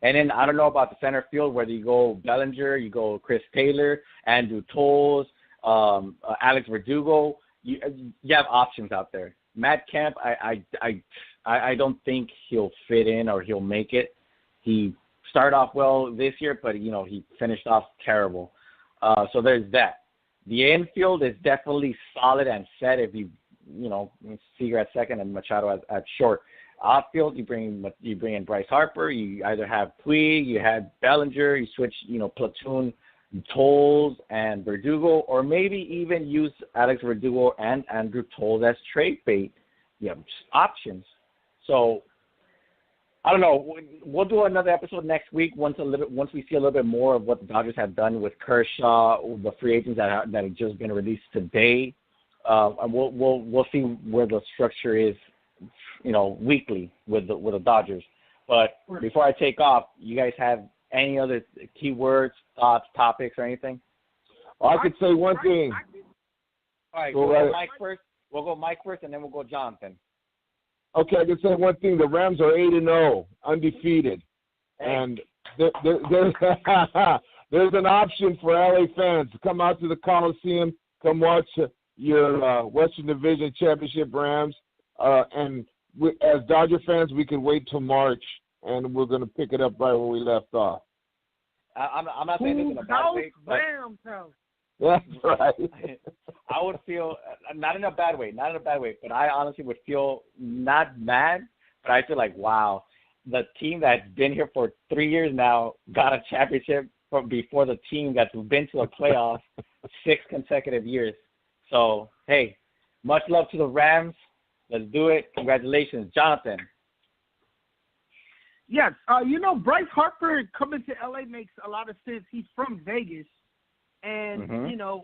then I don't know about the center field, whether you go Bellinger, you go Chris Taylor, Andrew Toles, Alex Verdugo. You have options out there. Matt Kemp, I don't think he'll fit in or he'll make it. He started off well this year, but he finished off terrible. So there's that. The infield is definitely solid and set if you Seager at second and Machado at short. Outfield, you bring in Bryce Harper. You either have Puig, you have Bellinger. You switch, platoon Toles and Verdugo, or maybe even use Alex Verdugo and Andrew Toles as trade bait. You have options. So I don't know. We'll do another episode next week once we see a little bit more of what the Dodgers have done with Kershaw, the free agents that have just been released today. And we'll see where the structure is, weekly with the Dodgers. But before I take off, you guys have any other keywords, thoughts, topics, or anything? I could say one thing. All right, we'll go Mike first. We'll go Mike first, and then we'll go Jonathan. Okay, I can say one thing. The Rams are 8-0, undefeated. Hey. And there's an option for LA fans to come out to the Coliseum, come watch your Western Division Championship Rams, and as Dodger fans, we can wait till March, and we're going to pick it up right where we left off. I'm not saying this in a bad way, but that's right. I would feel not in a bad way, but I honestly would feel not mad, but I feel like, wow, the team that's been here for 3 years now got a championship from before the team that's been to the playoffs 6 consecutive years. So, hey, much love to the Rams. Let's do it. Congratulations, Jonathan. Yes. Bryce Harper coming to L.A. makes a lot of sense. He's from Vegas, and,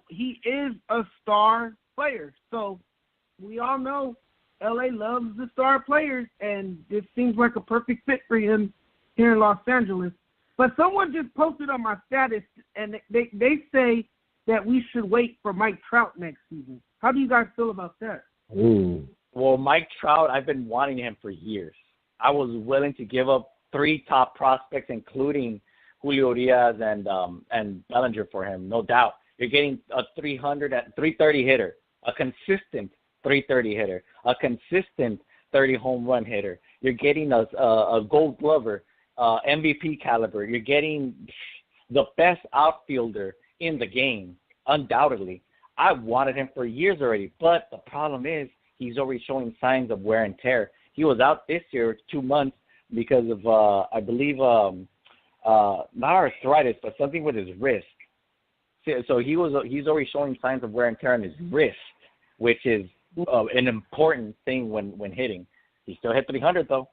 he is a star player. So we all know L.A. loves the star players, and this seems like a perfect fit for him here in Los Angeles. But someone just posted on my status, and they say that we should wait for Mike Trout next season. How do you guys feel about that? Ooh. Well, Mike Trout, I've been wanting him for years. I was willing to give up 3 top prospects, including Julio Urias and Bellinger for him, no doubt. You're getting a 330 hitter, a consistent 330 hitter, a consistent 30 home run hitter. You're getting a Gold Glover, MVP caliber. You're getting the best outfielder in the game, undoubtedly. I wanted him for years already, but the problem is he's already showing signs of wear and tear. He was out this year 2 months because of, I believe, not arthritis, but something with his wrist. So he's already showing signs of wear and tear on his wrist, which is an important thing when hitting. He still hit 300 though.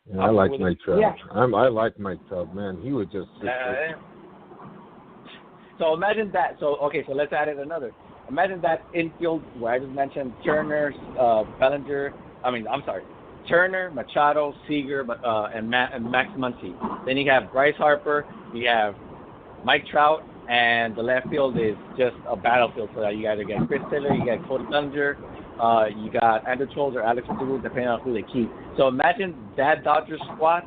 Yeah, I like Mike Trout. Yeah. I like Mike Trout, man. He was just. So imagine that. So let's add in another. Imagine that infield where I just mentioned Turner, Bellinger. Turner, Machado, Seager, and Max Muncy. Then you have Bryce Harper. You have Mike Trout, and the left field is just a battlefield for that. You either get Chris Taylor, you get Cody Bellinger, you got Andrew Schultz or Alex Duval, depending on who they keep. So imagine that Dodgers squad.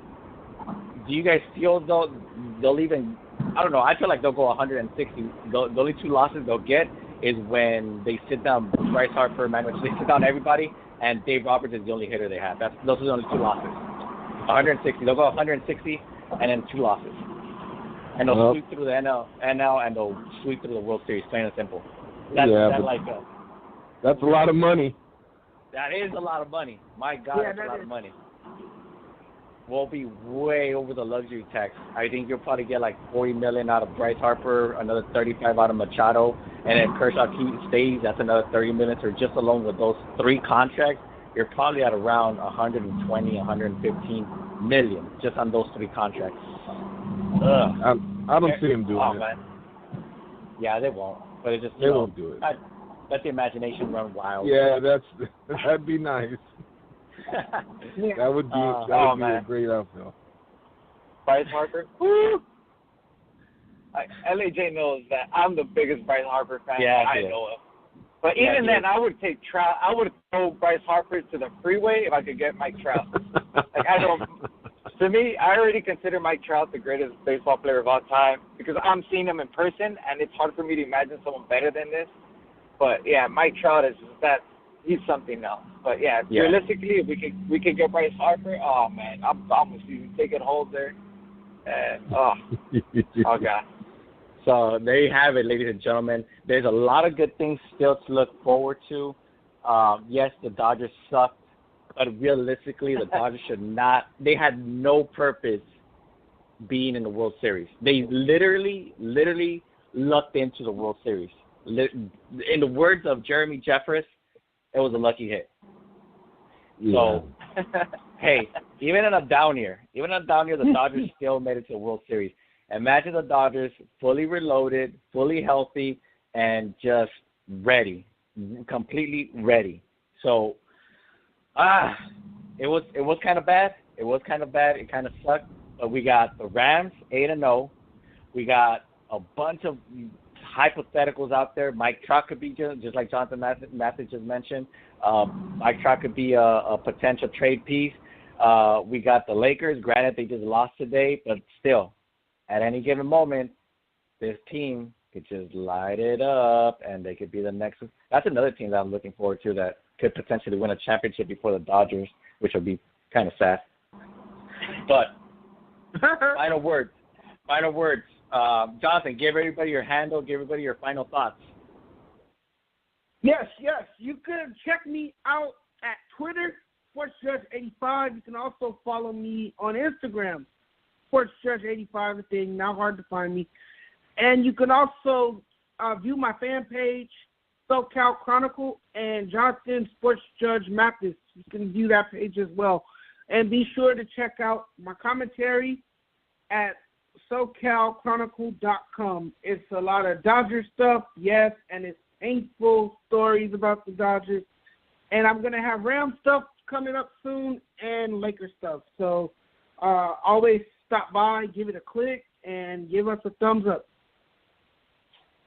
Do you guys feel they'll even? I don't know. I feel like they'll go 160. The only 2 losses they'll get is when they sit down Bryce Harper, they sit down everybody, and Dave Roberts is the only hitter they have. Those are the only 2 losses. 160. They'll go 160 and then 2 losses. And they'll sweep through the NL, and they'll sweep through the World Series, plain and simple. That's a lot of money. That is a lot of money. My God, that's a lot of money. We'll be way over the luxury tax. I think you'll probably get like $40 million out of Bryce Harper, another $35 out of Machado, and if Kershaw stays, that's another $30 million. So just alone with those 3 contracts, you're probably at around $120, $115 million just on those 3 contracts. I don't see him doing it. Man. Yeah, they won't. But it just they won't do it. Let the imagination run wild. Yeah, that'd be nice. That would be a great outfield. Bryce Harper. Woo! LAJ knows that I'm the biggest Bryce Harper fan. Yeah, I know him. But even then, I would take Trout. I would throw Bryce Harper to the freeway if I could get Mike Trout. To me, I already consider Mike Trout the greatest baseball player of all time because I'm seeing him in person, and it's hard for me to imagine someone better than this. But yeah, Mike Trout he's something else. But yeah, realistically, if we could get Bryce Harper, oh man, I'm gonna see take it hold there. Oh God. So there you have it, ladies and gentlemen. There's a lot of good things still to look forward to. Yes, the Dodgers sucked, but realistically, the Dodgers should not. They had no purpose being in the World Series. They literally lucked into the World Series. In the words of Jeremy Jeffress, it was a lucky hit. Yeah. So, hey, even in a down year, the Dodgers still made it to the World Series. Imagine the Dodgers fully reloaded, fully healthy, and just ready, completely ready. So, it was kind of bad. It kind of sucked. But we got the Rams 8-0. We got a bunch of hypotheticals out there. Mike Trout could be just like Jonathan Mathis just mentioned. Mike Trout could be a potential trade piece. We got the Lakers. Granted, they just lost today, but still, at any given moment, this team could just light it up, and they could be the next. That's another team that I'm looking forward to that could potentially win a championship before the Dodgers, which would be kind of sad. But final words. Jonathan, give everybody your handle. Give everybody your final thoughts. Yes. You can check me out at Twitter, SportsJudge85. You can also follow me on Instagram, SportsJudge85. The thing, not hard to find me. And you can also view my fan page, SoCal Chronicle, and Jonathan Sports Judge Mathis. You can view that page as well. And be sure to check out my commentary at SoCalChronicle.com. It's a lot of Dodger stuff, yes, and it's painful stories about the Dodgers. And I'm going to have Ram stuff coming up soon and Lakers stuff. So always stop by, give it a click, and give us a thumbs up.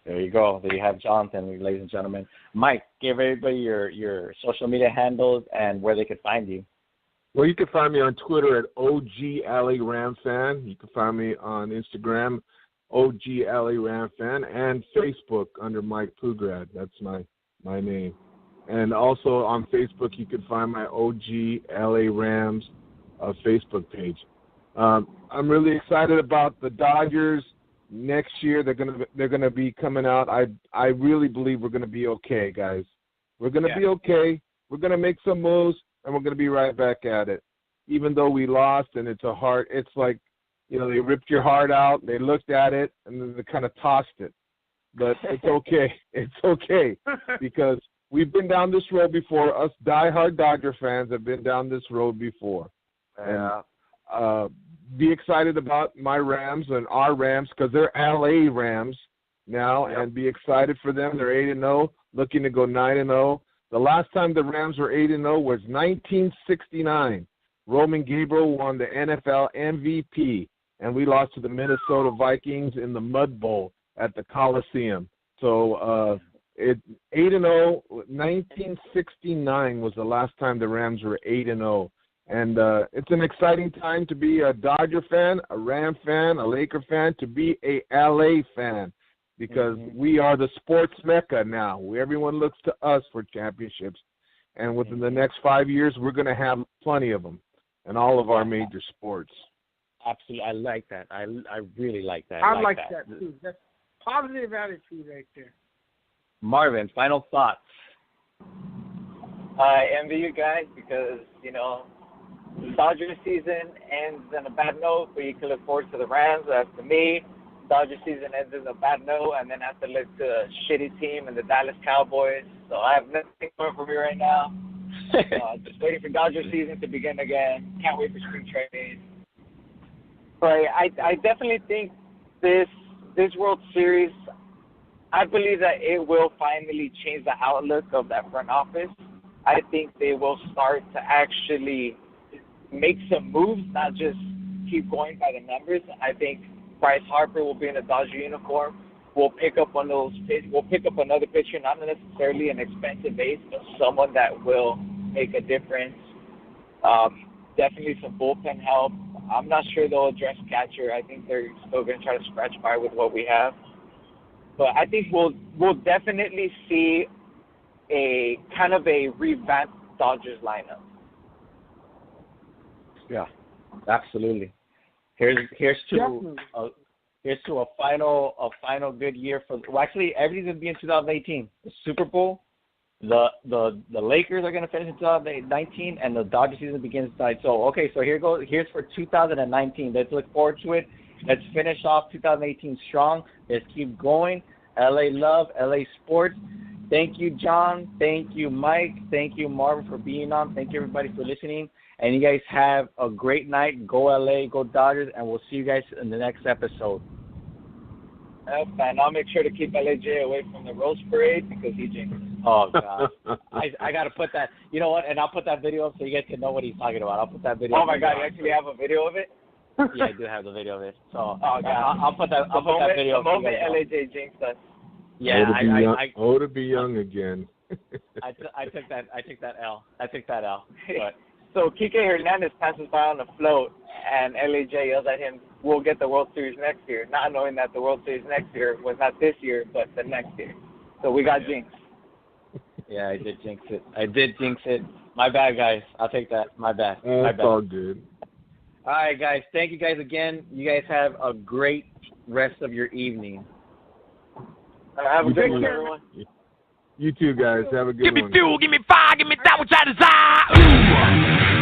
There you go. There you have Jonathan, ladies and gentlemen. Mike, give everybody your social media handles and where they can find you. Well, you can find me on Twitter at OGLARamFan. You can find me on Instagram, OGLARamFan, and Facebook under Mike Pugrad. That's my name. And also on Facebook, you can find my OGLA Rams Facebook page. I'm really excited about the Dodgers. Next year, they're gonna be coming out. I really believe we're gonna be okay, guys. We're gonna be okay. We're gonna make some moves, and we're gonna be right back at it. Even though we lost, and it's like, they ripped your heart out. They looked at it, and then they kind of tossed it. But it's okay. It's okay because we've been down this road before. Us diehard Dodger fans have been down this road before. And be excited about my Rams and our Rams because they're LA Rams now, and be excited for them. They're 8-0, looking to go 9-0. The last time the Rams were 8-0 was 1969. Roman Gabriel won the NFL MVP, and we lost to the Minnesota Vikings in the Mud Bowl at the Coliseum. So 8-0, 1969 was the last time the Rams were 8-0. And it's an exciting time to be a Dodger fan, a Ram fan, a Laker fan, to be a LA fan, because we are the sports mecca now. Everyone looks to us for championships. And within the next 5 years, we're going to have plenty of them in all of our major sports. Absolutely. I like that. I really like that. I like that, too. That's positive attitude right there. Marvin, final thoughts. I envy you guys because, the Dodgers season ends on a bad note, but you can look forward to the Rams. As for me, Dodger season ends on a bad note, and then I have to look to a shitty team and the Dallas Cowboys. So I have nothing going for me right now. Just waiting for Dodger season to begin again. Can't wait for spring training. But I definitely think this World Series, I believe that it will finally change the outlook of that front office. I think they will start to actually make some moves, not just keep going by the numbers. I think Bryce Harper will be in a Dodger uniform. We'll pick up another pitcher, not necessarily an expensive ace, but someone that will make a difference. Definitely some bullpen help. I'm not sure they'll address catcher. I think they're still going to try to scratch by with what we have. But I think we'll definitely see a kind of a revamped Dodgers lineup. Yeah, absolutely. Here's to a final good year for. Well, actually, everything's gonna be in 2018. The Super Bowl, the Lakers are gonna finish in 2019, and the Dodger season begins tonight. So here's for 2019. Let's look forward to it. Let's finish off 2018 strong. Let's keep going. LA love, LA sports. Thank you, John. Thank you, Mike. Thank you, Marvin, for being on. Thank you, everybody, for listening. And you guys have a great night. Go LA, go Dodgers, and we'll see you guys in the next episode. And I'll make sure to keep LAJ away from the Rose Parade because he jinxed. Oh, God. I got to put that. You know what? And I'll put that video up so you guys can know what he's talking about. I'll put that video up. Oh, my God. You actually have a video of it? Yeah, I do have the video of it. So God. I'll put that video up. The moment LAJ jinxed us. Yeah, to be young again. I took that L. But. So Kike Hernandez passes by on a float, and LAJ yells at him, "We'll get the World Series next year," not knowing that the World Series next year was not this year, but the next year. So we got jinxed. Yeah, I did jinx it. My bad, guys. I'll take that. My bad. My That's bad. all good. All right, guys. Thank you guys again. You guys have a great rest of your evening. Have a You good too. one, everyone. You too, guys. Have a good Give me one. fuel, give me fire, give me that which I desire. Ooh.